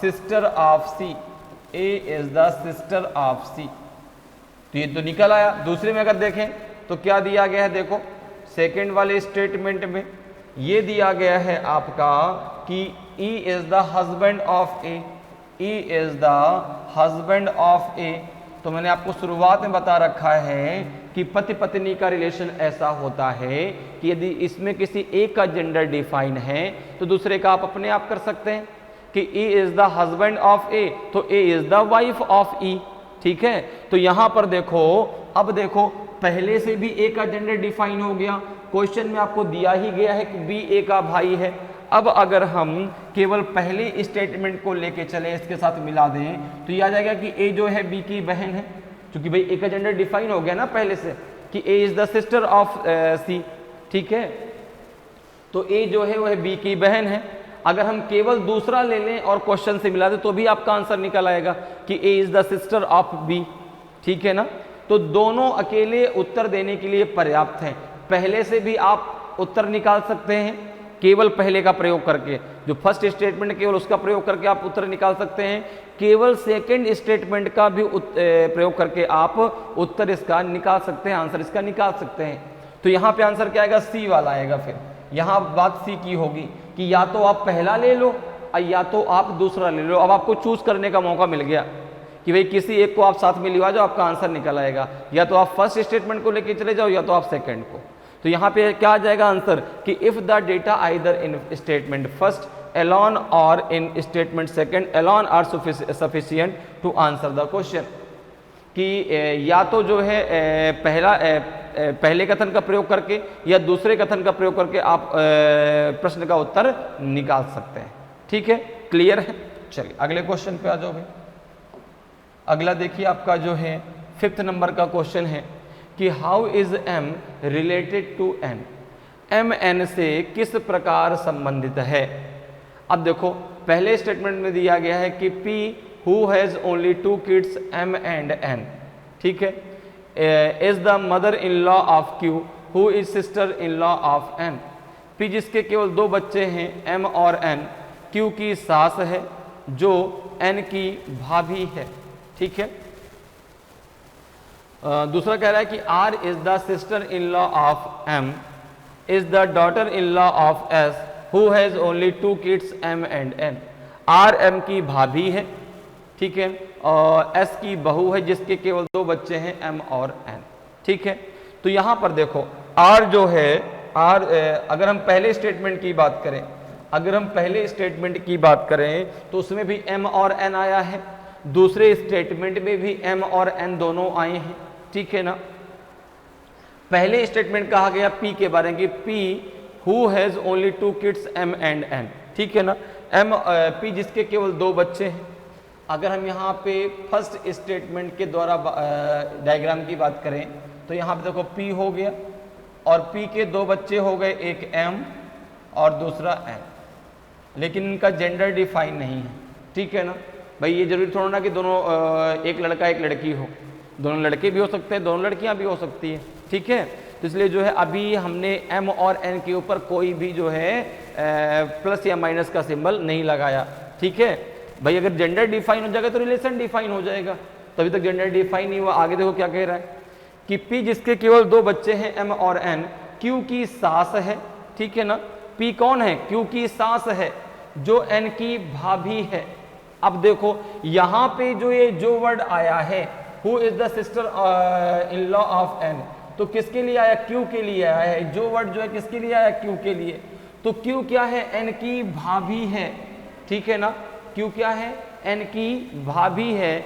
sister of C, A is the sister of C. तो ये तो निकल आया। दूसरे में अगर देखें तो क्या दिया गया है, देखो सेकंड वाले स्टेटमेंट में ये दिया गया है आपका कि E is the husband of A, E is the husband of A. तो मैंने आपको शुरुआत में बता रखा है कि पति पत्नी का रिलेशन ऐसा होता है कि यदि इसमें किसी एक का जेंडर डिफाइन है तो दूसरे का आप अपने आप कर सकते हैं कि E is the husband of A, तो A is the wife of E। ठीक है, तो यहां पर देखो, अब देखो पहले से भी A का जेंडर डिफाइन हो गया, क्वेश्चन में आपको दिया ही गया है कि B A का भाई है। अब अगर हम केवल पहले स्टेटमेंट को लेके चले, इसके साथ मिला दें तो ये आ जाएगा कि A जो है B की बहन है, क्योंकि भाई A का जेंडर डिफाइन हो गया ना पहले से कि A is the sister of C। ठीक है, तो A जो है वह B की बहन है। अगर हम केवल दूसरा ले लें और क्वेश्चन से मिला दें तो भी आपका आंसर निकल आएगा कि A is the sister of B। ठीक है ना, तो दोनों अकेले उत्तर देने के लिए पर्याप्त हैं। पहले से भी आप उत्तर निकाल सकते हैं केवल पहले का प्रयोग करके, जो फर्स्ट स्टेटमेंट केवल उसका प्रयोग करके आप उत्तर निकाल सकते हैं, केवल सेकंड स्टेटमेंट का भी प्रयोग करके आप उत्तर इसका निकाल सकते हैं, आंसर इसका निकाल सकते हैं। तो यहाँ पे आंसर क्या आएगा, सी वाला आएगा। फिर यहाँ बात सी की होगी कि या तो आप पहला ले लो या तो आप दूसरा ले लो। अब आपको चूज करने का मौका मिल गया कि भाई किसी एक को आप साथ में लिवा जाओ, आपका आंसर निकल आएगा। या तो आप फर्स्ट स्टेटमेंट को लेके चले जाओ या तो आप सेकंड को। तो यहाँ पे क्या आ जाएगा आंसर कि if the data either in statement first alone or in statement second alone are sufficient to answer the question, कि या तो जो है पहले कथन का प्रयोग करके या दूसरे कथन का प्रयोग करके आप प्रश्न का उत्तर निकाल सकते हैं। ठीक है, क्लियर है। चलिए अगले क्वेश्चन पे आ जाओ भाई। अगला देखिए आपका जो है 5th नंबर का क्वेश्चन है कि how is M related to N, M N से किस प्रकार संबंधित है। अब देखो पहले स्टेटमेंट में दिया गया है कि P who has only 2 kids M and N, ठीक है, is the mother in law of Q who is sister in law of N। P जिसके केवल 2 बच्चे हैं M और N, Q की सास है जो N की भाभी है। ठीक है, दूसरा कह रहा है कि R is the sister in law of M, is the daughter in law of S who has only 2 kids M and N। R M की भाभी है, ठीक है, और S की बहू है जिसके केवल 2 बच्चे हैं M और N। ठीक है, तो यहां पर देखो R जो है R, अगर हम पहले स्टेटमेंट की बात करें, तो उसमें भी M और N आया है, दूसरे स्टेटमेंट में भी M और N दोनों आए हैं। ठीक है ना, पहले स्टेटमेंट कहा गया P के बारे में कि P who has only 2 kids M and N। ठीक है ना, P जिसके केवल 2 बच्चे हैं। अगर हम यहाँ पे फर्स्ट स्टेटमेंट के द्वारा डायग्राम की बात करें तो यहाँ पे देखो P हो गया और P के 2 बच्चे हो गए, एक M और दूसरा N, लेकिन इनका जेंडर डिफाइन नहीं है। ठीक है ना भाई, ये जरूरी थोड़ा ना कि दोनों एक लड़का एक लड़की हो, दोनों लड़के भी हो सकते हैं, दोनों लड़कियां भी हो सकती है। ठीक है, तो इसलिए जो है अभी हमने M और N के ऊपर कोई भी जो है प्लस या माइनस का सिंबल नहीं लगाया। ठीक है भाई, अगर जेंडर डिफाइन हो जाएगा तो रिलेशन डिफाइन हो जाएगा, तभी तक जेंडर डिफाइन नहीं हुआ। आगे देखो क्या कह रहा है कि P जिसके केवल 2 बच्चे हैं M और N, Q की सास है। ठीक है ना, P कौन है, Q की सास है जो N की भाभी है। अब देखो यहाँ पे जो वर्ड आया है who is the sister in law of N, तो किसके लिए आया, Q के लिए आया है। जो वर्ड जो है किसके लिए आया, Q के लिए। तो Q क्या है, N की भाभी है। ठीक है ना, Q क्या है, N की भाभी है।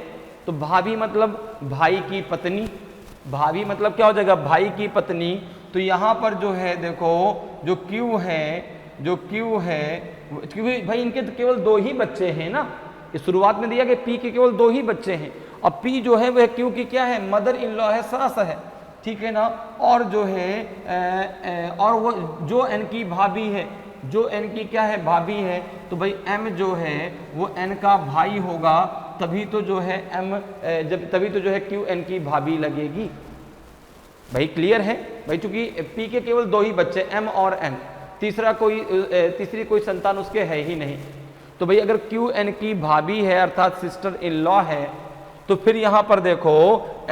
तो भाभी मतलब भाई की पत्नी, भाभी मतलब क्या हो जाएगा, भाई की पत्नी। तो यहाँ पर जो है देखो जो Q है क्योंकि भाई इनके तो केवल 2 ही बच्चे हैं ना, इस शुरुआत में दिया कि P के केवल 2 ही बच्चे हैं और P जो है वह Q की क्या है, मदर इन लॉ है, सास है। ठीक है ना, और जो है और वो जो N की भाभी है, जो N की क्या है, भाभी है, तो भाई M जो है वो N का भाई होगा, तभी तो जो है तभी तो जो है Q N की भाभी लगेगी। भाई क्लियर है भाई, चूंकि P के केवल 2 ही बच्चे M और N, तीसरी कोई संतान उसके है ही नहीं। तो भाई अगर Q N की भाभी है अर्थात सिस्टर इन लॉ है, तो फिर यहां पर देखो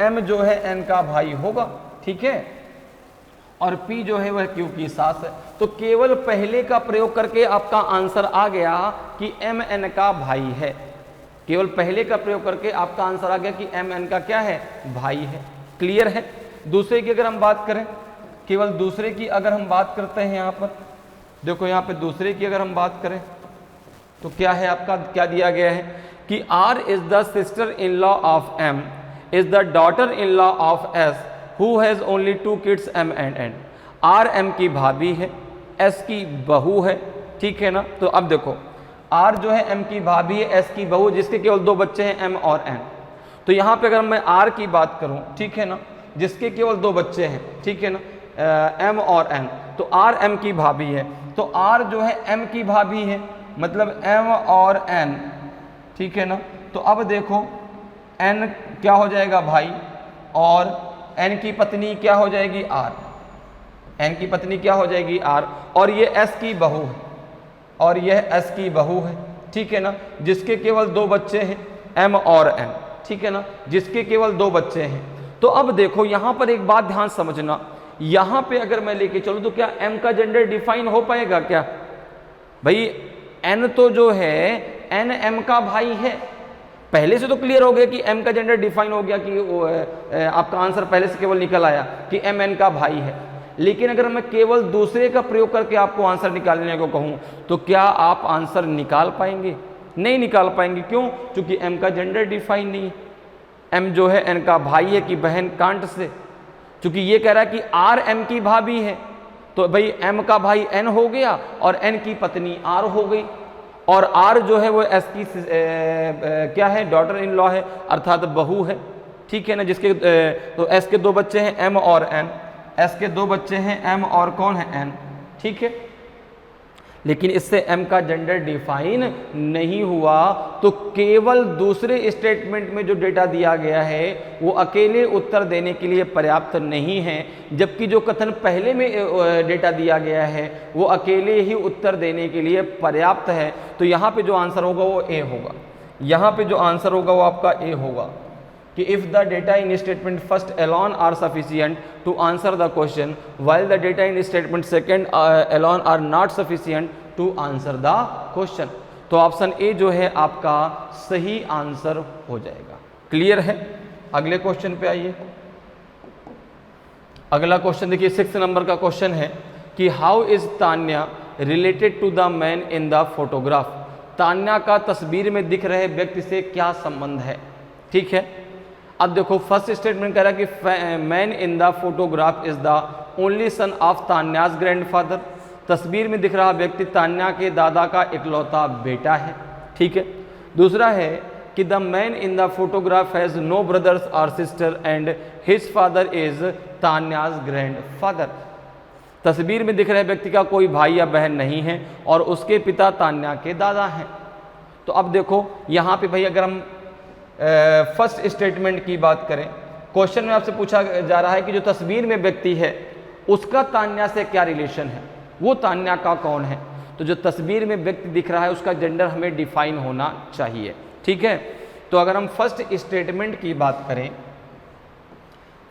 M जो है N का भाई होगा। ठीक है, और P जो है वह Q की सास है। तो केवल पहले का प्रयोग करके आपका आंसर आ गया कि MN का भाई है। केवल पहले का प्रयोग करके आपका आंसर आ गया कि MN का क्या है, भाई है। क्लियर है। दूसरे की अगर हम बात करें, केवल दूसरे की अगर हम बात करते हैं, यहाँ पर देखो, यहाँ पे दूसरे की अगर हम बात करें तो क्या है आपका, क्या दिया गया है कि R is the sister in law of M is the daughter in law of S who has only 2 kids M and N। R M की भाभी है, S की बहू है, ठीक है ना। तो अब देखो R जो है M की भाभी है, S की बहू, जिसके केवल 2 बच्चे हैं M और N। तो यहाँ पे अगर मैं R की बात करूँ, ठीक है ना, जिसके केवल 2 बच्चे हैं, ठीक है ना, M और N, तो R M की भाभी है। तो R जो है M की भाभी है, मतलब M और N, ठीक है ना। तो अब देखो N क्या हो जाएगा, भाई, और N की पत्नी क्या हो जाएगी, R। N की पत्नी क्या हो जाएगी, R, और ये S की बहू है, और यह S की बहू है, ठीक है ना, जिसके केवल 2 बच्चे हैं M और N, ठीक है ना, जिसके केवल 2 बच्चे हैं। तो अब देखो यहाँ पर एक बात ध्यान समझना, यहाँ पे अगर मैं लेके चलूँ तो क्या M का जेंडर डिफाइन हो पाएगा क्या? भाई N तो जो है N M का भाई है, पहले से तो क्लियर हो गया कि M का जेंडर डिफाइन हो गया कि आपका आंसर पहले से केवल निकल आया कि M N का भाई है। लेकिन अगर मैं केवल दूसरे का प्रयोग करके आपको आंसर निकालने को कहूँ तो क्या आप आंसर निकाल पाएंगे? नहीं निकाल पाएंगे। क्यों? क्योंकि M का जेंडर डिफाइन नहीं। M जो है N का भाई है कि बहन, कांट से, क्योंकि ये कह रहा है कि R M की भाभी है, तो भाई M का भाई N हो गया और N की पत्नी R हो गई, और R जो है वो S की क्या है, डॉटर इन लॉ है, अर्थात बहू है, ठीक है ना, जिसके तो S के 2 बच्चे हैं M और N, S के 2 बच्चे हैं M और कौन है, N, ठीक है। लेकिन इससे M का जेंडर डिफाइन नहीं हुआ, तो केवल दूसरे स्टेटमेंट में जो डेटा दिया गया है वो अकेले उत्तर देने के लिए पर्याप्त नहीं है, जबकि जो कथन पहले में डेटा दिया गया है वो अकेले ही उत्तर देने के लिए पर्याप्त है। तो यहाँ पे जो आंसर होगा वो ए होगा। यहाँ पे जो आंसर होगा वो आपका ए होगा कि if the data in statement first alone are sufficient to answer the question while the data in statement second alone are not sufficient to answer the question. तो ऑप्शन ए जो है आपका सही आंसर हो जाएगा। क्लियर है। अगले क्वेश्चन पे आइए। अगला क्वेश्चन देखिए 6 नंबर का क्वेश्चन है कि how is Tanya related to the man in the photograph. Tanya का तस्वीर में दिख रहे व्यक्ति से क्या संबंध है, ठीक है। अब देखो फर्स्ट स्टेटमेंट कह रहा है कि man in the photograph is the only son of Tanya's grandfather. तस्वीर में दिख रहा व्यक्ति तान्या के दादा का इकलौता बेटा है, ठीक है। दूसरा है कि the man in the photograph has no brothers or sister and his father is Tanya's grandfather. तस्वीर में दिख रहे व्यक्ति का कोई भाई या बहन नहीं है और उसके पिता तान्या के दादा हैं। तो अब देखो यहाँ पे भाई अगर हम फर्स्ट स्टेटमेंट की बात करें, क्वेश्चन में आपसे पूछा जा रहा है कि जो तस्वीर में व्यक्ति है उसका तान्या से क्या रिलेशन है, वो तान्या का कौन है। तो जो तस्वीर में व्यक्ति दिख रहा है उसका जेंडर हमें डिफाइन होना चाहिए, ठीक है। तो अगर हम फर्स्ट स्टेटमेंट की बात करें,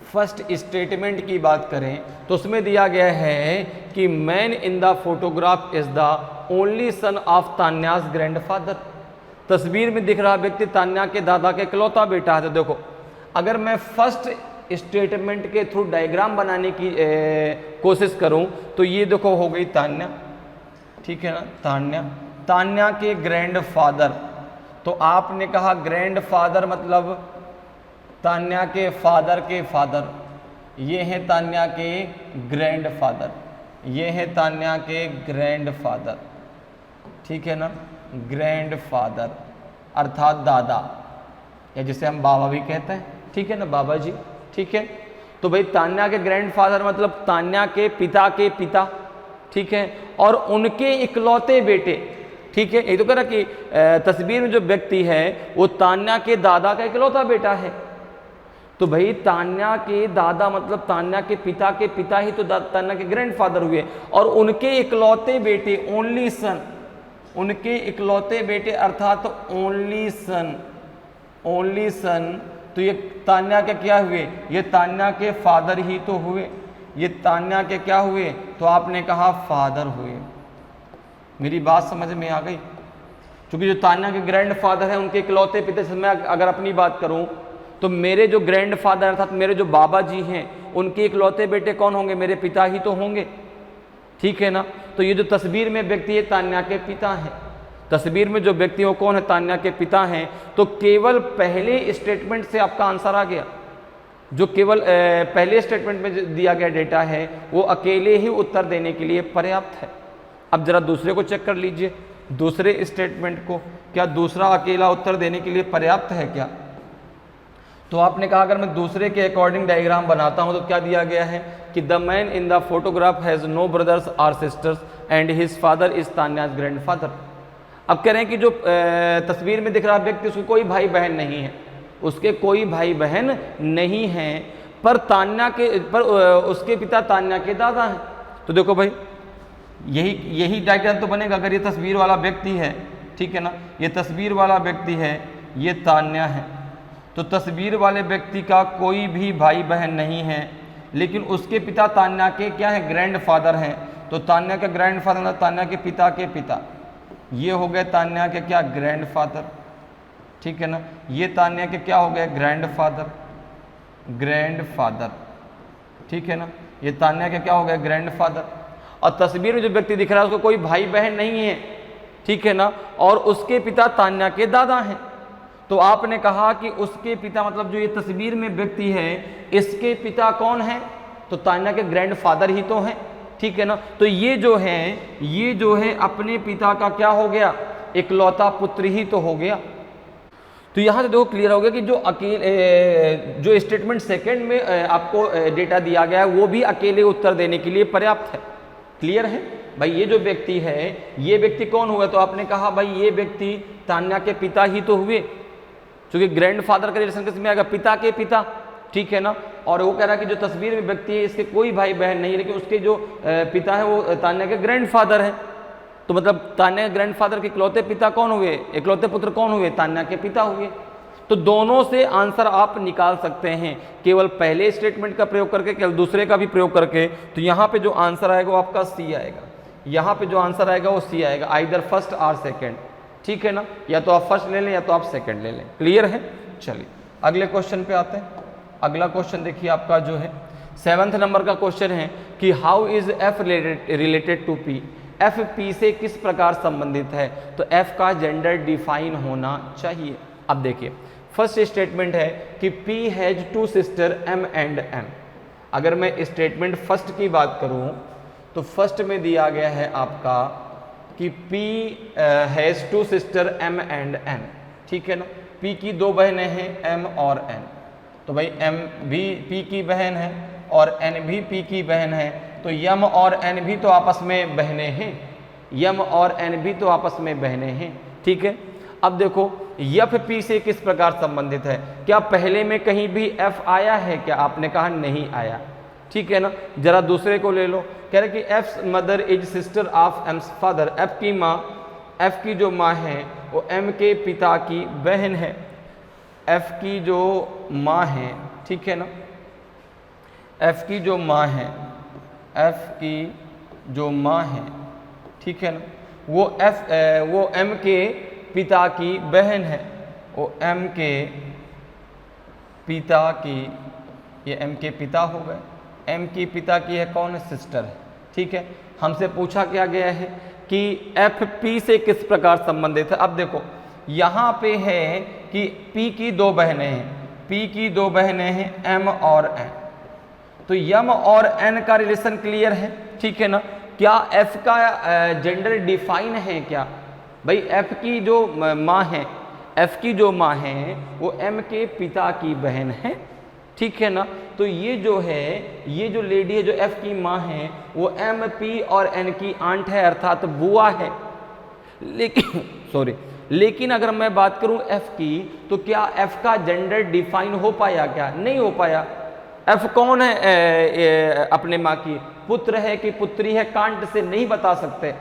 फर्स्ट स्टेटमेंट की बात करें तो उसमें दिया गया है कि man in the photograph is the only son of Tanya's grandfather. तस्वीर में दिख रहा व्यक्ति तान्या के दादा के इकलौता बेटा है। तो देखो अगर मैं फर्स्ट स्टेटमेंट के थ्रू डायग्राम बनाने की कोशिश करूं तो ये देखो हो गई तान्या, ठीक है ना, तान्या, तान्या के ग्रैंडफादर। तो आपने कहा ग्रैंडफादर मतलब तान्या के फादर, ये हैं तान्या के ग्रैंडफादर, ये हैं तान्या के ग्रैंडफादर, ठीक है ना, ग्रैंडफादर अर्थात दादा, या जिसे हम बाबा भी कहते हैं, ठीक है ना, बाबा जी, ठीक है। तो भाई तान्या के ग्रैंडफादर मतलब तान्या के पिता, ठीक है, और उनके इकलौते बेटे, ठीक है। ये तो कह रहा कि तस्वीर में जो व्यक्ति है वो तान्या के दादा का इकलौता बेटा है। तो भाई तान्या के दादा मतलब तान्या के पिता ही तो तान्या के ग्रैंडफादर हुए, और उनके इकलौते बेटे ओनली सन, उनके इकलौते बेटे अर्थात ओनली सन, तो ये तान्या के क्या हुए, ये तान्या के फादर ही तो हुए, ये तान्या के क्या हुए, तो आपने कहा फादर हुए। मेरी बात समझ में आ गई? क्योंकि जो तान्या के ग्रैंडफादर हैं उनके इकलौते पिता से मैं अगर अपनी बात करूं तो मेरे जो ग्रैंडफादर अर्थात मेरे जो बाबा जी हैं उनके इकलौते बेटे कौन होंगे, मेरे पिता ही तो होंगे, ठीक है ना। तो ये जो तस्वीर में व्यक्ति है तान्या के पिता हैं, तस्वीर में जो व्यक्ति वो कौन है, तान्या के पिता हैं। तो केवल पहले स्टेटमेंट से आपका आंसर आ गया, जो केवल पहले स्टेटमेंट में दिया गया डेटा है वो अकेले ही उत्तर देने के लिए पर्याप्त है। अब जरा दूसरे को चेक कर लीजिए, दूसरे स्टेटमेंट को, क्या दूसरा अकेला उत्तर देने के लिए पर्याप्त है क्या? तो आपने कहा अगर मैं दूसरे के अकॉर्डिंग डायग्राम बनाता हूं तो क्या दिया गया है कि the man in the photograph has no brothers or sisters and his father is Tanya's grandfather. अब कह रहे हैं कि जो तस्वीर में दिख रहा व्यक्ति उसके कोई भाई बहन नहीं है, उसके कोई भाई बहन नहीं है, पर तान्या के पर उसके पिता तान्या के दादा हैं। तो देखो भाई यही डायग्राम तो बनेगा अगर ये तस्वीर वाला व्यक्ति है, ठीक है ना, ये तस्वीर वाला व्यक्ति है, ये तान्या है, तो तस्वीर वाले व्यक्ति का कोई भी भाई बहन नहीं है, लेकिन उसके पिता तान्या के क्या है, ग्रैंडफादर हैं। तो तान्या के ग्रैंडफादर, तान्या के पिता, ये हो गए तान्या के क्या, ग्रैंडफादर, ठीक है ना। ये तान्या के क्या हो गए, ग्रैंडफादर, ठीक है ना। ये तान्या के क्या हो गए, ग्रैंडफादर। और तस्वीर में जो व्यक्ति दिख रहा है उसको कोई भाई बहन नहीं है, ठीक है ना, और उसके पिता तान्या के दादा हैं। तो आपने कहा कि उसके पिता मतलब जो ये तस्वीर में व्यक्ति है इसके पिता कौन है, तो तान्या के ग्रैंडफादर ही तो हैं, ठीक है ना। तो ये जो है अपने पिता का क्या हो गया, इकलौता पुत्र ही तो हो गया। तो यहाँ से देखो क्लियर हो गया कि जो स्टेटमेंट सेकंड में आपको डेटा दिया गया है वो भी अकेले उत्तर देने के लिए पर्याप्त है। क्लियर है भाई? ये जो व्यक्ति है ये व्यक्ति कौन हुआ, तो आपने कहा भाई ये व्यक्ति तान्या के पिता ही तो हुए, क्योंकि ग्रैंडफादर का रिलेशन किसमें आएगा, पिता के पिता, ठीक है ना। और वो कह रहा है कि जो तस्वीर में व्यक्ति है इसके कोई भाई बहन नहीं, लेकिन उसके जो पिता है वो तान्या के ग्रैंडफादर है। तो मतलब तान्या के ग्रैंडफादर के इकलौते पिता कौन हुए, इकलौते पुत्र कौन हुए, तान्या के पिता हुए। तो दोनों से आंसर आप निकाल सकते हैं, केवल पहले स्टेटमेंट का प्रयोग करके, केवल दूसरे का भी प्रयोग करके। तो यहाँ पे जो आंसर आएगा वो आपका सी आएगा, यहाँ पे जो आंसर आएगा वो सी आएगा, आइदर फर्स्ट और सेकेंड, ठीक है ना। या तो आप फर्स्ट ले लें या तो आप सेकेंड ले लें। क्लियर है? चलिए अगले क्वेश्चन पे आते हैं। अगला क्वेश्चन देखिए आपका जो है 7th नंबर का क्वेश्चन है कि how is F related to P, F P से किस प्रकार संबंधित है। तो एफ का जेंडर डिफाइन होना चाहिए। अब देखिए फर्स्ट स्टेटमेंट है कि P has 2 sister M and M। अगर मैं स्टेटमेंट फर्स्ट की बात करूं तो फर्स्ट में दिया गया है आपका कि P has 2 sister M and N, ठीक है ना। P की 2 बहनें हैं M और N, तो भाई M भी P की बहन है और N भी P की बहन है, तो M और N भी तो आपस में बहनें हैं, M और N भी तो आपस में बहनें हैं, ठीक है। अब देखो एफ पी से किस प्रकार संबंधित है, क्या पहले में कहीं भी एफ आया है क्या, आपने कहा नहीं आया, ठीक है ना। जरा दूसरे को ले लो, कह रहे कि F mother is sister of AIIMS father, F की माँ, एफ की जो माँ है वो एम के पिता की बहन है, एफ की जो माँ है, ठीक है ना, एफ की जो माँ है, एफ की जो माँ है, ठीक है ना, वो एम के पिता की बहन है, वो एम के पिता की, ये एम के पिता हो गए, एम की पिता की है कौन है, सिस्टर है, ठीक है। हमसे पूछा क्या गया है कि एफ पी से किस प्रकार संबंधित है। अब देखो यहाँ पे है कि पी की 2 बहनें हैं, पी की 2 बहनें हैं एम और एन, तो एम और एन का रिलेशन क्लियर है, ठीक है ना। क्या एफ का जेंडर डिफाइन है क्या, भाई एफ की जो माँ है, एफ की जो माँ है वो एम के पिता की बहन है, ठीक है ना। तो ये जो है, ये जो लेडी है जो एफ की माँ है वो एम पी और एन की आंट है, अर्थात बुआ है। लेकिन अगर मैं बात करूं एफ की, तो क्या एफ का जेंडर डिफाइन हो पाया क्या, नहीं हो पाया। एफ कौन है, अपने माँ की पुत्र है कि पुत्री है, कांट से नहीं बता सकते,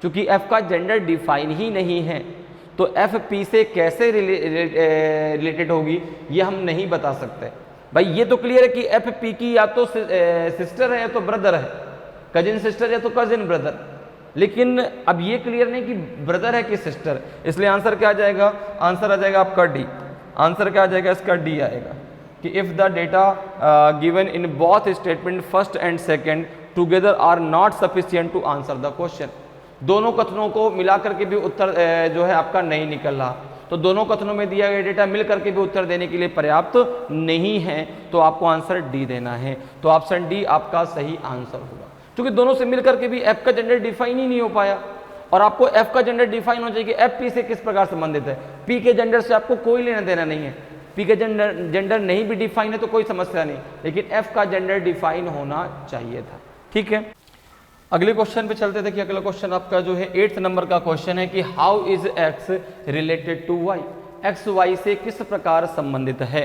क्योंकि एफ का जेंडर डिफाइन ही नहीं है। तो एफ पी से कैसे रिलेटेड होगी ये हम नहीं बता सकते। भाई ये तो क्लियर है कि एफ पी की या तो सिस्टर है या तो ब्रदर है, कजिन सिस्टर या तो कजिन ब्रदर, लेकिन अब ये क्लियर नहीं कि ब्रदर है कि सिस्टर, इसलिए आंसर क्या आ जाएगा, आंसर आ जाएगा आपका डी। आंसर क्या आ जाएगा इसका, डी आएगा कि if the data given in both statement first and second together are not sufficient to answer the question. दोनों कथनों को मिलाकर के भी उत्तर जो है आपका नहीं निकल रहा, तो दोनों कथनों में दिया गया डेटा मिल करके भी उत्तर देने के लिए पर्याप्त नहीं है, तो आपको आंसर डी देना है। तो ऑप्शन डी आपका सही आंसर होगा, क्योंकि दोनों से मिलकर के भी एफ का जेंडर डिफाइन ही नहीं हो पाया, और आपको एफ का जेंडर डिफाइन हो चाहिए कि एफ पी से किस प्रकार संबंधित है। पी के जेंडर से आपको कोई लेना देना नहीं है, पी के जेंडर नहीं भी डिफाइन है तो कोई समस्या नहीं, लेकिन एफ का जेंडर डिफाइन होना चाहिए था। ठीक है, अगले क्वेश्चन पे चलते थे कि अगला क्वेश्चन आपका जो है 8th नंबर का क्वेश्चन है कि how is X related to Y, X Y से किस प्रकार संबंधित है।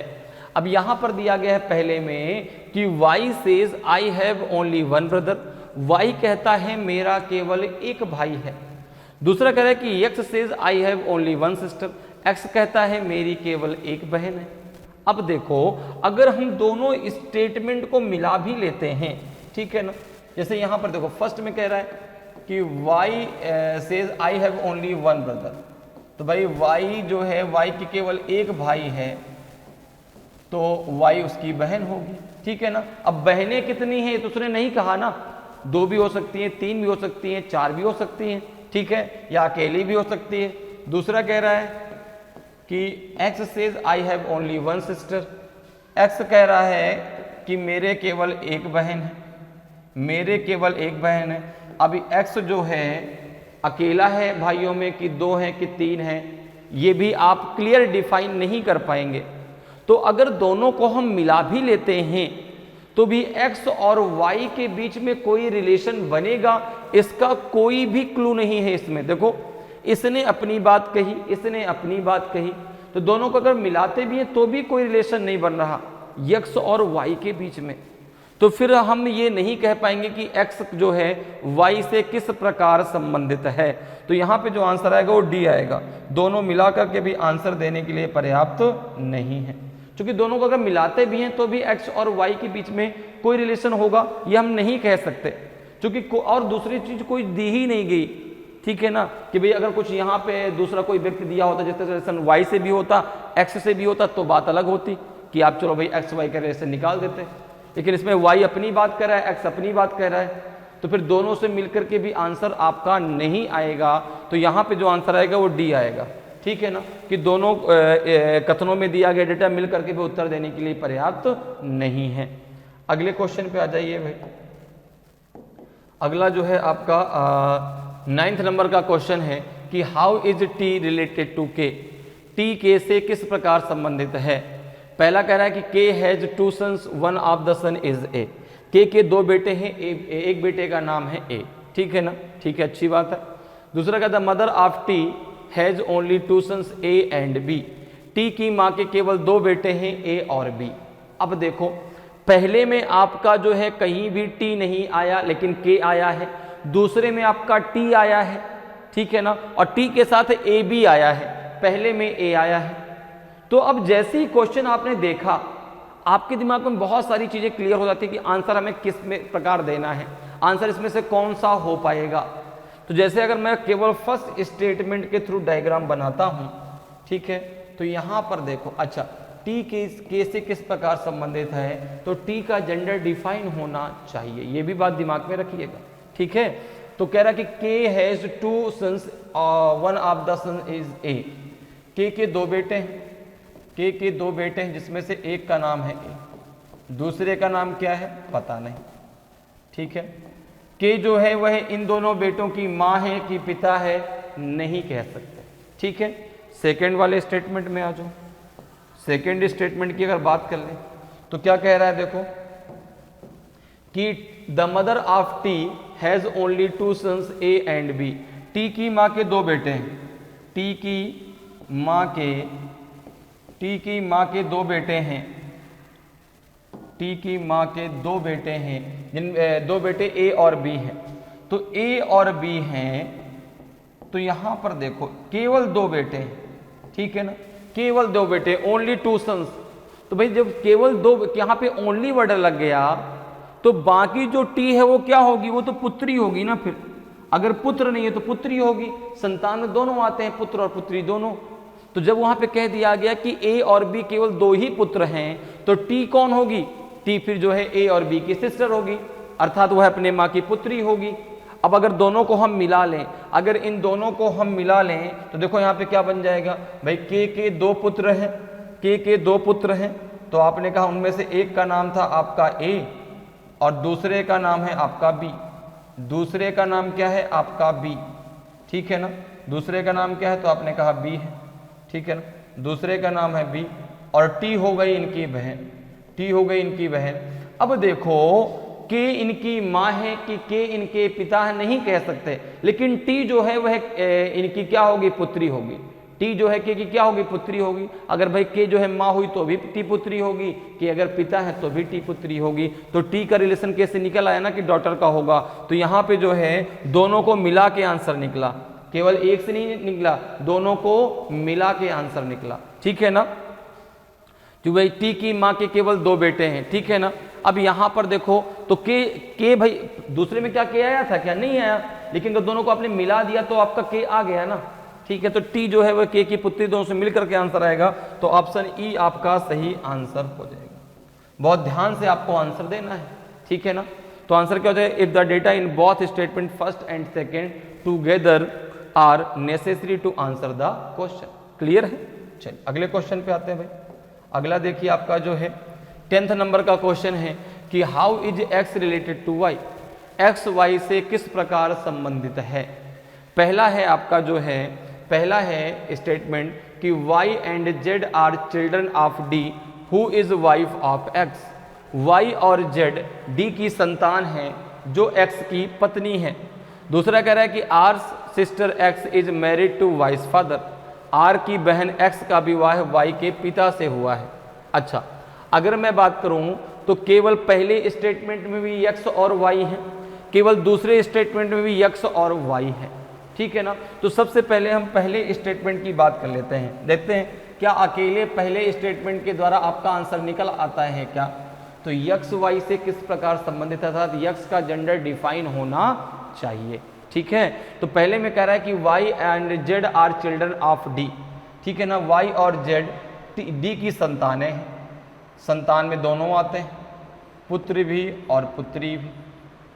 अब यहां पर दिया गया है पहले में कि Y says I have only one brother, Y कहता है मेरा केवल एक भाई है। दूसरा कह रहा है कि x says I have only one sister, x कहता है मेरी केवल एक बहन है। अब देखो अगर हम दोनों स्टेटमेंट को मिला भी लेते हैं, ठीक है ना, जैसे यहां पर देखो फर्स्ट में कह रहा है कि y says I have only one brother, तो भाई y जो है y की केवल एक भाई है, तो y उसकी बहन होगी। ठीक है ना, अब बहनें कितनी हैं तो उसने नहीं कहा ना, 2 भी हो सकती हैं, 3 भी हो सकती हैं, 4 भी हो सकती हैं, ठीक है, या अकेली भी हो सकती है। दूसरा कह रहा है कि x says I have only one sister, x कह रहा है कि मेरे केवल एक बहन है, मेरे केवल एक बहन है। अभी x जो है अकेला है भाइयों में कि 2 हैं कि 3 हैं, ये भी आप क्लियर डिफाइन नहीं कर पाएंगे। तो अगर दोनों को हम मिला भी लेते हैं तो भी x और y के बीच में कोई रिलेशन बनेगा, इसका कोई भी क्लू नहीं है इसमें। देखो इसने अपनी बात कही, इसने अपनी बात कही, तो दोनों को अगर मिलाते भी हैं तो भी कोई रिलेशन नहीं बन रहा x और y के बीच में। तो फिर हम ये नहीं कह पाएंगे कि x जो है y से किस प्रकार संबंधित है। तो यहाँ पे जो आंसर आएगा वो डी आएगा, दोनों मिलाकर के भी आंसर देने के लिए पर्याप्त नहीं है, क्योंकि दोनों को अगर मिलाते भी हैं तो भी x और y के बीच में कोई रिलेशन होगा ये हम नहीं कह सकते, क्योंकि और दूसरी चीज कोई दी ही नहीं गई। ठीक है ना, कि भाई अगर कुछ यहाँ पे दूसरा कोई व्यक्ति दिया होता जिसका रिलेशन y से भी होता, x से भी होता, तो बात अलग होती कि आप चलो भाई x y का रिलेशन निकाल देते, लेकिन इसमें y अपनी बात कर रहा है, x अपनी बात कह रहा है, तो फिर दोनों से मिलकर के भी आंसर आपका नहीं आएगा। तो यहाँ पे जो आंसर आएगा वो डी आएगा। ठीक है ना, कि दोनों कथनों में दिया गया डेटा मिल करके भी उत्तर देने के लिए पर्याप्त नहीं है। अगले क्वेश्चन पे आ जाइए भाई। अगला जो है आपका 9th नंबर का क्वेश्चन है कि how is T related to K, T K से किस प्रकार संबंधित है। पहला कह रहा है कि K has 2 sons, one of the son is A, K 2 बेटे हैं, एक बेटे का नाम है ए। ठीक है ना, ठीक है, अच्छी बात है। दूसरा कहता है mother of T has only 2 sons A and B, T की माँ के केवल 2 बेटे हैं ए और बी। अब देखो पहले में आपका जो है कहीं भी टी नहीं आया लेकिन के आया है, दूसरे में आपका टी आया है, ठीक है ना, और टी के साथ ए बी आया है, पहले में ए आया है। तो अब जैसे ही क्वेश्चन आपने देखा आपके दिमाग में बहुत सारी चीजें क्लियर हो जाती है कि आंसर हमें किस में प्रकार देना है, आंसर इसमें से कौन सा हो पाएगा। तो जैसे अगर मैं केवल फर्स्ट स्टेटमेंट के थ्रू डायग्राम बनाता हूं, ठीक है, तो यहां पर देखो, अच्छा टी के से किस प्रकार संबंधित है, तो टी का जेंडर डिफाइन होना चाहिए, ये भी बात दिमाग में रखिएगा। ठीक है, तो कह रहा है कि K has 2 sons, one of the son is A, K 2 बेटे हैं, के 2 बेटे हैं जिसमें से एक का नाम है ए, दूसरे का नाम क्या है पता नहीं। ठीक है, के जो है वह इन दोनों बेटों की माँ है कि पिता है नहीं कह सकते। ठीक है, सेकंड वाले स्टेटमेंट में आ जाओ। सेकंड स्टेटमेंट की अगर बात कर लें तो क्या कह रहा है, देखो कि the mother of T has only 2 sons A and B, T की माँ के 2 बेटे हैं, टी की माँ के 2 बेटे हैं, टी की माँ के 2 बेटे हैं, जिन 2 बेटे ए और बी हैं। तो ए और बी हैं, तो यहां पर देखो केवल 2 बेटे हैं, ठीक है ना, केवल 2 बेटे, ओनली 2 सन्स, तो भाई जब केवल दो यहाँ पे ओनली वर्ड लग गया तो बाकी जो टी है वो क्या होगी, वो तो पुत्री होगी ना। फिर अगर पुत्र नहीं है तो पुत्री होगी, संतान में दोनों आते हैं, पुत्र और पुत्री दोनों। तो जब वहां पे कह दिया गया कि ए और बी केवल दो ही पुत्र हैं तो टी कौन होगी, टी फिर जो है ए और बी की सिस्टर होगी, अर्थात वह अपने माँ की पुत्री होगी। अब अगर दोनों को हम मिला लें, अगर इन दोनों को हम मिला लें तो देखो यहाँ पे क्या बन जाएगा भाई, के दो पुत्र हैं, के दो पुत्र हैं, तो आपने कहा उनमें से एक का नाम था आपका ए और दूसरे का नाम है आपका बी। दूसरे का नाम क्या है आपका बी, ठीक है ना, दूसरे का नाम क्या है तो आपने कहा बी है, ठीक है ना, दूसरे का नाम है बी और टी हो गई इनकी बहन, टी हो गई इनकी बहन। अब देखो के इनकी माँ है कि के इनके पिता है नहीं कह सकते, लेकिन टी जो है वह इनकी क्या होगी, पुत्री होगी। टी जो है के की क्या होगी, पुत्री होगी। अगर भाई के जो है माँ हुई तो भी टी पुत्री होगी, कि अगर पिता है तो भी टी पुत्री होगी। तो टी का रिलेशन कैसे निकल आया ना कि डॉटर का होगा। तो यहाँ पे जो है दोनों को मिला के आंसर निकला, केवल एक से नहीं निकला, दोनों को मिला के आंसर निकला, ठीक है ना। तो भाई टी की माँ के केवल दो बेटे हैं, ठीक है ना। अब यहाँ पर देखो तो के भाई दूसरे में क्या के आया था, क्या नहीं आया, लेकिन अगर दोनों को आपने मिला दिया तो आपका के आ गया ना, ठीक है। तो टी जो है वह के की पुत्री, दोनों से मिलकर के आंसर आएगा। तो ऑप्शन ई आपका सही आंसर हो जाएगा। बहुत ध्यान से आपको आंसर देना है, ठीक है ना। तो आंसर क्या हो जाएगा, if the data in both statement first and second together are necessary to answer the question. Clear है। चलिए अगले क्वेश्चन पे आते हैं भाई। अगला देखिए आपका जो है 10th नंबर का क्वेश्चन है कि how is X related to Y, X Y से किस प्रकार संबंधित है। पहला है आपका जो है, पहला है स्टेटमेंट कि y and z are children of d who is wife of x। y और z d की संतान है जो x की पत्नी है। दूसरा कह रहा है कि R sister x is married to Y's father, r की बहन x का विवाह y के पिता से हुआ है। अच्छा, अगर मैं बात करूं तो केवल पहले स्टेटमेंट में भी x और y है, केवल दूसरे स्टेटमेंट में भी x और y है, ठीक है ना। तो सबसे पहले हम पहले स्टेटमेंट की बात कर लेते हैं, देखते हैं क्या अकेले पहले स्टेटमेंट के द्वारा आपका आंसर निकल आता है क्या। तो x y से किस प्रकार संबंधित है, अर्थात x का जेंडर डिफाइन होना चाहिए, ठीक है। तो पहले में कह रहा है कि y and z are children of d, ठीक है ना। y और z d की संतानें हैं, संतान में दोनों आते हैं, पुत्र भी और पुत्री भी,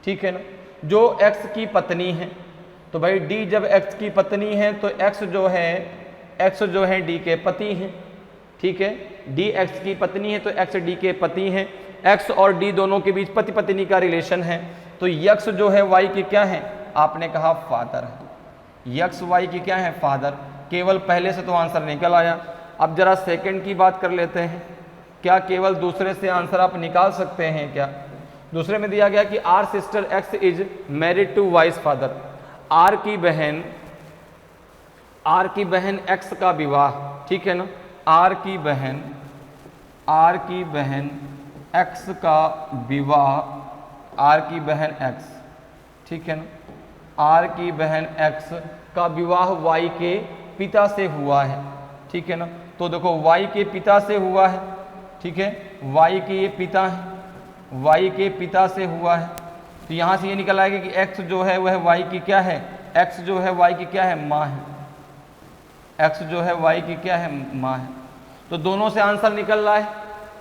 ठीक है ना। जो x की पत्नी है, तो भाई d जब x की पत्नी है तो x जो है d के पति हैं, ठीक है। d x की पत्नी है तो x d के पति हैं, x और d दोनों के बीच पति पत्नी का रिलेशन है। तो x जो है y की क्या है, आपने कहा फादर है, x y की क्या है, फादर। केवल पहले से तो आंसर निकल आया। अब जरा सेकंड की बात कर लेते हैं, क्या केवल दूसरे से आंसर आप निकाल सकते हैं क्या। दूसरे में दिया गया कि R sister X is married to Y's father, R की बहन एक्स का विवाह, ठीक है ना। आर की बहन एक्स का विवाह, आर की बहन एक्स, ठीक है ना। आर की बहन एक्स का विवाह वाई के पिता से हुआ है, ठीक है ना। तो देखो वाई के पिता से हुआ है, ठीक है, वाई के ये पिता है, वाई के पिता से हुआ है। तो यहाँ से ये निकल आएगा कि x जो है वह y की क्या है, x जो है y की क्या है, माँ है, x जो है y की क्या है, माँ है। तो दोनों से आंसर निकल रहा है,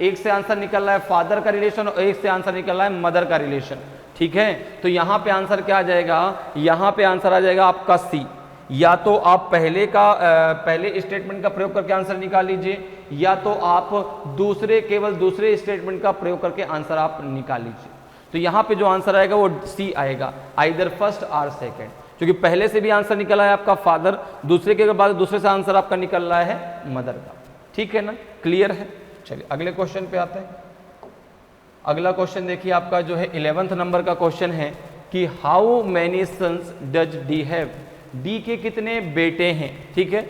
एक से आंसर निकल रहा है फादर का रिलेशन और एक से आंसर निकल रहा है मदर का रिलेशन, ठीक है। तो यहाँ पे आंसर क्या आ जाएगा, यहाँ पे आंसर आ जाएगा आपका सी। या तो आप पहले स्टेटमेंट का प्रयोग करके आंसर निकाल लीजिए, या तो आप केवल दूसरे स्टेटमेंट का प्रयोग करके आंसर आप निकाल लीजिए। तो यहाँ पे जो आंसर आएगा वो सी आएगा, आइदर फर्स्ट और सेकंड, क्योंकि पहले से भी आंसर निकला है आपका फादर, दूसरे के बाद दूसरे से आंसर आपका निकल रहा है मदर का, ठीक है ना। क्लियर है। चलिए अगले क्वेश्चन पे आते हैं। अगला क्वेश्चन देखिए आपका जो है 11th नंबर का क्वेश्चन है कि how many sons does D have, D के कितने बेटे हैं, ठीक है।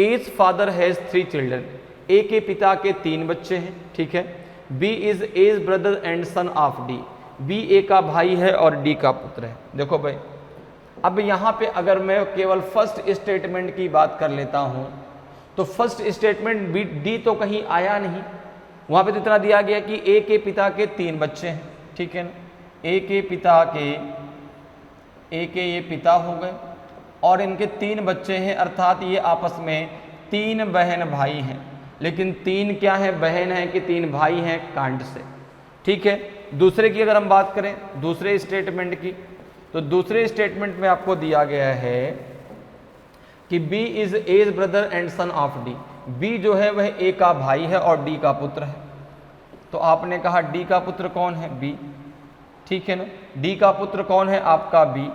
A's father has 3 children, A के पिता के 3 बच्चे हैं, ठीक है। B is as brother and son of D, B A का भाई है और डी का पुत्र है। देखो भाई, अब यहाँ पे अगर मैं केवल फर्स्ट स्टेटमेंट की बात कर लेता हूँ तो फर्स्ट स्टेटमेंट डी तो कहीं आया नहीं, वहां पे तो इतना दिया गया कि ए के पिता के 3 बच्चे हैं, ठीक है ना, ए के ये पिता हो गए और इनके 3 बच्चे हैं, अर्थात ये आपस में 3 बहन भाई हैं, लेकिन 3 क्या है, बहन है कि 3 भाई हैं कांड से, ठीक है। दूसरे की अगर हम बात करें, दूसरे स्टेटमेंट की, तो दूसरे स्टेटमेंट में आपको दिया गया है कि B is as brother and son of D, B जो है वह A का भाई है और D का पुत्र है। तो आपने कहा D का पुत्र कौन है, B, ठीक है ना, D का पुत्र कौन है, आपका B,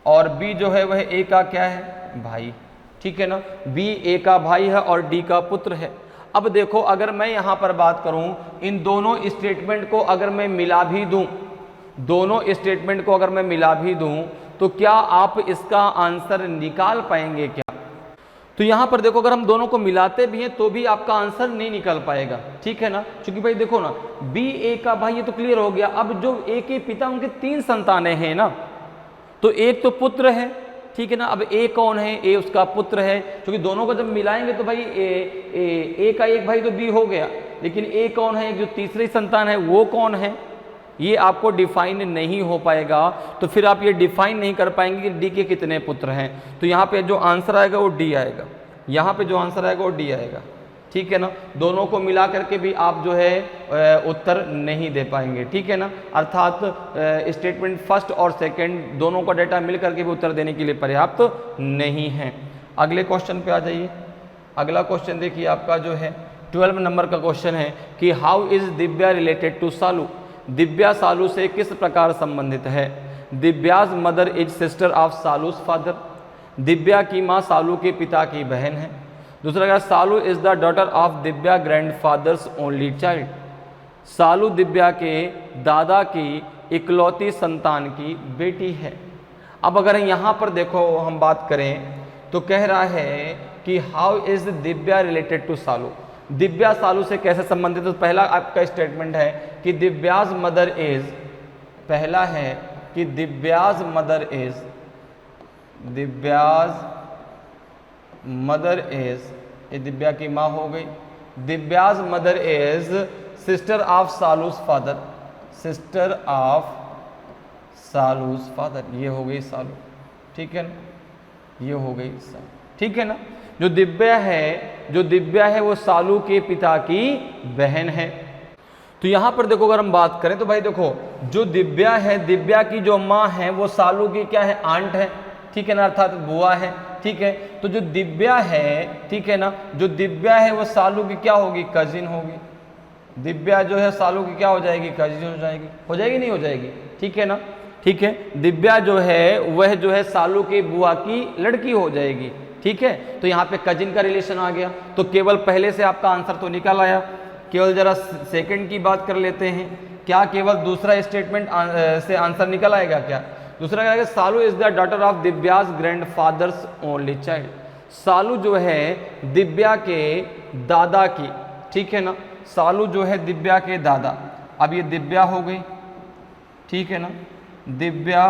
और B जो है वह A का क्या है, भाई, ठीक है ना, B A का भाई है और D का पुत्र है। अब देखो अगर मैं यहाँ पर बात करूँ, इन दोनों स्टेटमेंट को अगर मैं मिला भी दूँ, दोनों स्टेटमेंट को अगर मैं मिला भी दूँ, तो क्या आप इसका आंसर निकाल पाएंगे क्या? तो यहाँ पर देखो अगर हम दोनों को मिलाते भी हैं तो भी आपका आंसर नहीं निकल पाएगा, ठीक है ना, क्योंकि भाई देखो ना, B A का भाई, ये तो क्लियर हो गया। अब जो A के पिता, उनके 3 संतानें हैं ना, तो एक तो पुत्र है, ठीक है ना, अब A कौन है, A उसका पुत्र है, क्योंकि दोनों को जब मिलाएंगे तो भाई A का एक भाई तो B हो गया, लेकिन A कौन है, जो तीसरी संतान है वो कौन है, ये आपको डिफाइन नहीं हो पाएगा। तो फिर आप ये डिफाइन नहीं कर पाएंगे कि D के कितने पुत्र हैं। तो यहाँ पे जो आंसर आएगा वो D आएगा, यहाँ पे जो आंसर आएगा वो D आएगा, ठीक है ना। दोनों को मिला करके भी आप जो है उत्तर नहीं दे पाएंगे, ठीक है ना, अर्थात स्टेटमेंट फर्स्ट और सेकंड दोनों का डेटा मिल करके भी उत्तर देने के लिए पर्याप्त नहीं है। अगले क्वेश्चन पे आ जाइए। अगला क्वेश्चन देखिए आपका जो है 12 नंबर का क्वेश्चन है कि how is Divya related to Salu, Divya Salu से किस प्रकार संबंधित है। Divya's mother is sister of Salu's father, Divya की माँ सालू के पिता की बहन है। दूसरा क्या, Salu is the daughter of Divya grandfather's only child, Salu Divya के दादा की इकलौती संतान की बेटी है। अब अगर यहाँ पर देखो हम बात करें तो कह रहा है कि how is Divya related to Salu, Divya Salu से कैसे संबंधित। तो पहला आपका स्टेटमेंट है कि दिव्याज मदर इज, पहला है कि Divya's mother is, Divya's mother is, ये दिव्या की माँ हो गई, Divya's mother is sister of Salu's father, sister of Salu's father, ये हो गई सालू, ठीक है ना, ये हो गई सालू, ठीक है ना। जो दिव्या है वो सालू के पिता की बहन है। तो यहां पर देखो अगर हम बात करें तो भाई देखो जो दिव्या है, दिव्या की जो माँ है वो सालू की क्या है, आंट है, ठीक है ना, अर्थात बुआ है, ठीक है। तो जो दिव्या है, ठीक है ना, जो दिव्या है वो सालू की क्या होगी, कजिन होगी। दिव्या जो है सालू की क्या हो जाएगी, कजिन हो जाएगी, हो जाएगी नहीं हो जाएगी, ठीक है ना, ठीक है। दिव्या जो है वह जो है सालू की बुआ की लड़की हो जाएगी, ठीक है। तो यहाँ पे कजिन का रिलेशन आ गया। तो केवल पहले से आपका आंसर तो निकल आया, केवल जरा सेकंड की बात कर लेते हैं। क्या केवल दूसरा स्टेटमेंट से आंसर निकल आएगा क्या? दूसरा क्या है, Salu is the daughter of Divya's grandfather's only child, Salu जो है दिव्या के दादा की, ठीक है ना, सालू जो है दिव्या के दादा। अब ये दिव्या हो गई, ठीक है ना, दिव्या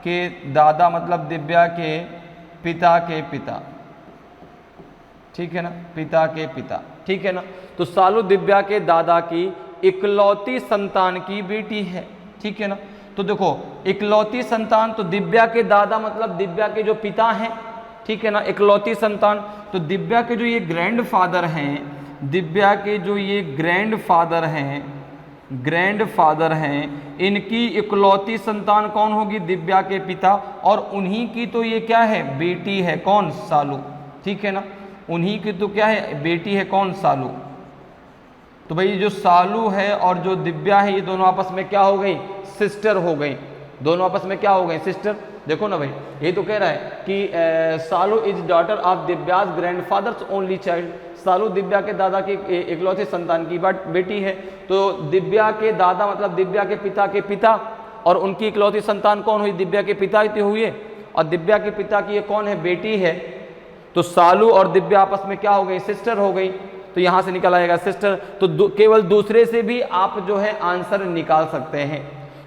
के दादा मतलब दिव्या के पिता के पिता, ठीक है ना, पिता के पिता, ठीक है ना। तो सालू दिव्या के दादा की इकलौती संतान की बेटी है, ठीक है ना। तो देखो इकलौती संतान, तो दिव्या के दादा मतलब दिव्या के जो पिता हैं, ठीक है ना, इकलौती संतान। तो दिव्या के जो ये ग्रैंडफादर हैं, दिव्या के जो ये ग्रैंडफादर हैं, इनकी इकलौती संतान कौन होगी, दिव्या के पिता, और उन्हीं की तो ये क्या है, बेटी है, कौन, सालू, ठीक है ना, उन्हीं की तो क्या है, बेटी है, कौन, सालू। तो भाई जो सालू है और जो दिव्या है ये दोनों आपस में क्या हो गई, सिस्टर हो गई, दोनों आपस में क्या हो गई, सिस्टर। देखो ना भाई ये तो कह रहा है कि Salu is daughter of Divya's grandfather's only child, Salu Divya के दादा की इकलौती संतान की बेटी है। तो दिव्या के दादा मतलब दिव्या के पिता, और उनकी इकलौती संतान कौन हुई, दिव्या के पिता ही हुई है, और दिव्या के पिता की ये कौन है, बेटी है। तो सालू और दिव्या आपस में क्या हो गई, सिस्टर हो गई। तो यहां से निकल आएगा सिस्टर। तो केवल दूसरे से भी आप जो है आंसर निकाल सकते हैं।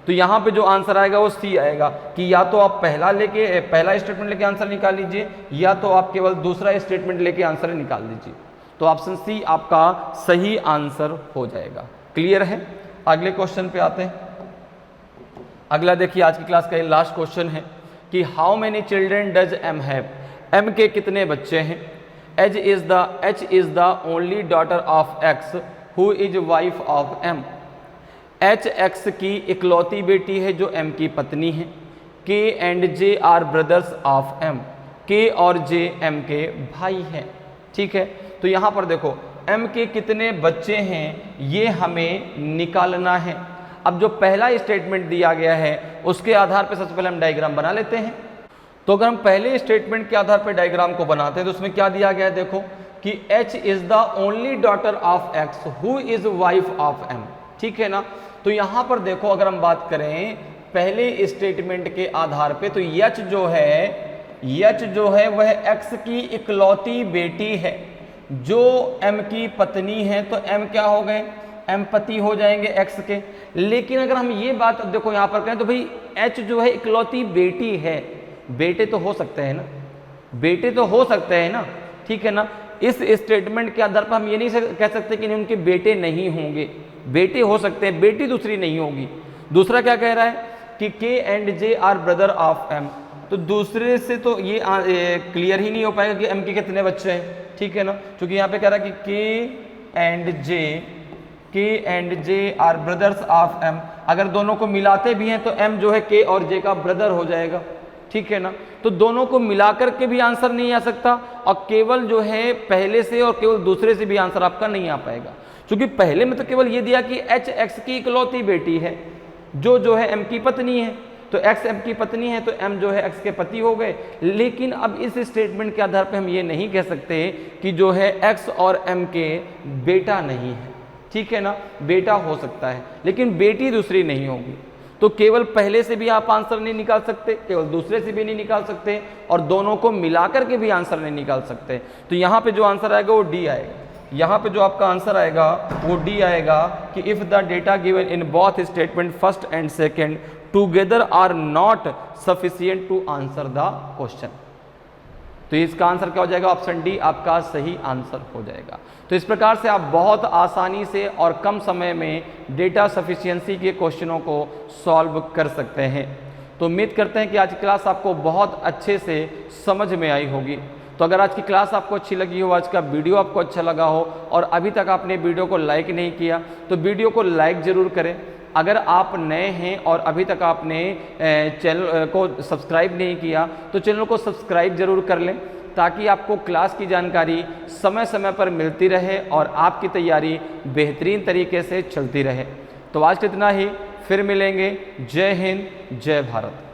तो यहाँ पे जो आंसर आएगा वो सी आएगा कि या तो आप पहला स्टेटमेंट लेके आंसर निकाल लीजिए, या तो आप केवल दूसरा स्टेटमेंट लेके आंसर निकाल दीजिए। तो ऑप्शन सी आपका सही आंसर हो जाएगा। क्लियर है? अगले क्वेश्चन पे आते हैं। अगला देखिए आज की क्लास का ये लास्ट क्वेश्चन है कि how many children does M have, M के कितने बच्चे हैं। H is the only daughter of X who is wife of M. H X की इकलौती बेटी है जो एम की पत्नी है। K and J are brothers of M, K और जे एम के भाई हैं। ठीक है, तो यहाँ पर देखो एम के कितने बच्चे हैं ये हमें निकालना है। अब जो पहला स्टेटमेंट दिया गया है उसके आधार पर सबसे पहले हम डायग्राम बना लेते हैं। तो अगर हम पहले स्टेटमेंट के आधार पर डायग्राम को बनाते हैं तो उसमें क्या दिया गया है, देखो कि H is the only daughter of X who is wife of M. ठीक है ना, तो यहां पर देखो अगर हम बात करें पहले स्टेटमेंट के आधार पे तो यच जो है वह एक्स की इकलौती बेटी है जो एम की पत्नी है, तो एम क्या हो गए, एम पति हो जाएंगे एक्स के। लेकिन अगर हम ये बात देखो यहां पर करें तो भाई एच जो है इकलौती बेटी है, बेटे तो हो सकते हैं ना, बेटे तो हो सकते हैं ना। ठीक है ना, इस स्टेटमेंट के आधार पर हम ये नहीं कह सकते कि उनके बेटे नहीं होंगे, बेटे हो सकते हैं, बेटी दूसरी नहीं होगी। दूसरा क्या कह रहा है कि K and J are brother of M, तो दूसरे से तो ये क्लियर ही नहीं हो पाएगा कि एम के कितने बच्चे हैं। ठीक है ना, क्योंकि यहाँ पे कह रहा है कि K and J are brothers of M, अगर दोनों को मिलाते भी हैं तो एम जो है के और जे का ब्रदर हो जाएगा। ठीक है ना, तो दोनों को मिलाकर के भी आंसर नहीं आ सकता और केवल जो है पहले से और केवल दूसरे से भी आंसर आपका नहीं आ पाएगा, क्योंकि पहले में तो केवल ये दिया कि एच एक्स की इकलौती बेटी है जो है एम की पत्नी है, तो एक्स एम की पत्नी है तो एम जो है एक्स के पति हो गए। लेकिन अब इस स्टेटमेंट के आधार पर हम ये नहीं कह सकते कि जो है एक्स और एम के बेटा नहीं है। ठीक है ना, बेटा हो सकता है लेकिन बेटी दूसरी नहीं होगी। तो केवल पहले से भी आप आंसर नहीं निकाल सकते, केवल दूसरे से भी नहीं निकाल सकते और दोनों को मिलाकर के भी आंसर नहीं निकाल सकते। तो यहाँ पे जो आंसर आएगा वो डी आएगा। यहाँ पे जो आपका आंसर आएगा वो डी आएगा कि if the data given in both statement first and second together are not sufficient to answer the question. तो इसका आंसर क्या हो जाएगा, ऑप्शन डी आपका सही आंसर हो जाएगा। तो इस प्रकार से आप बहुत आसानी से और कम समय में डेटा सफिशिएंसी के क्वेश्चनों को सॉल्व कर सकते हैं। तो उम्मीद करते हैं कि आज की क्लास आपको बहुत अच्छे से समझ में आई होगी। तो अगर आज की क्लास आपको अच्छी लगी हो, आज का वीडियो आपको अच्छा लगा हो और अभी तक आपने वीडियो को लाइक नहीं किया तो वीडियो को लाइक ज़रूर करें। अगर आप नए हैं और अभी तक आपने चैनल को सब्सक्राइब नहीं किया तो चैनल को सब्सक्राइब जरूर कर लें ताकि आपको क्लास की जानकारी समय समय पर मिलती रहे और आपकी तैयारी बेहतरीन तरीके से चलती रहे। तो आज इतना ही, फिर मिलेंगे। जय हिंद, जय भारत।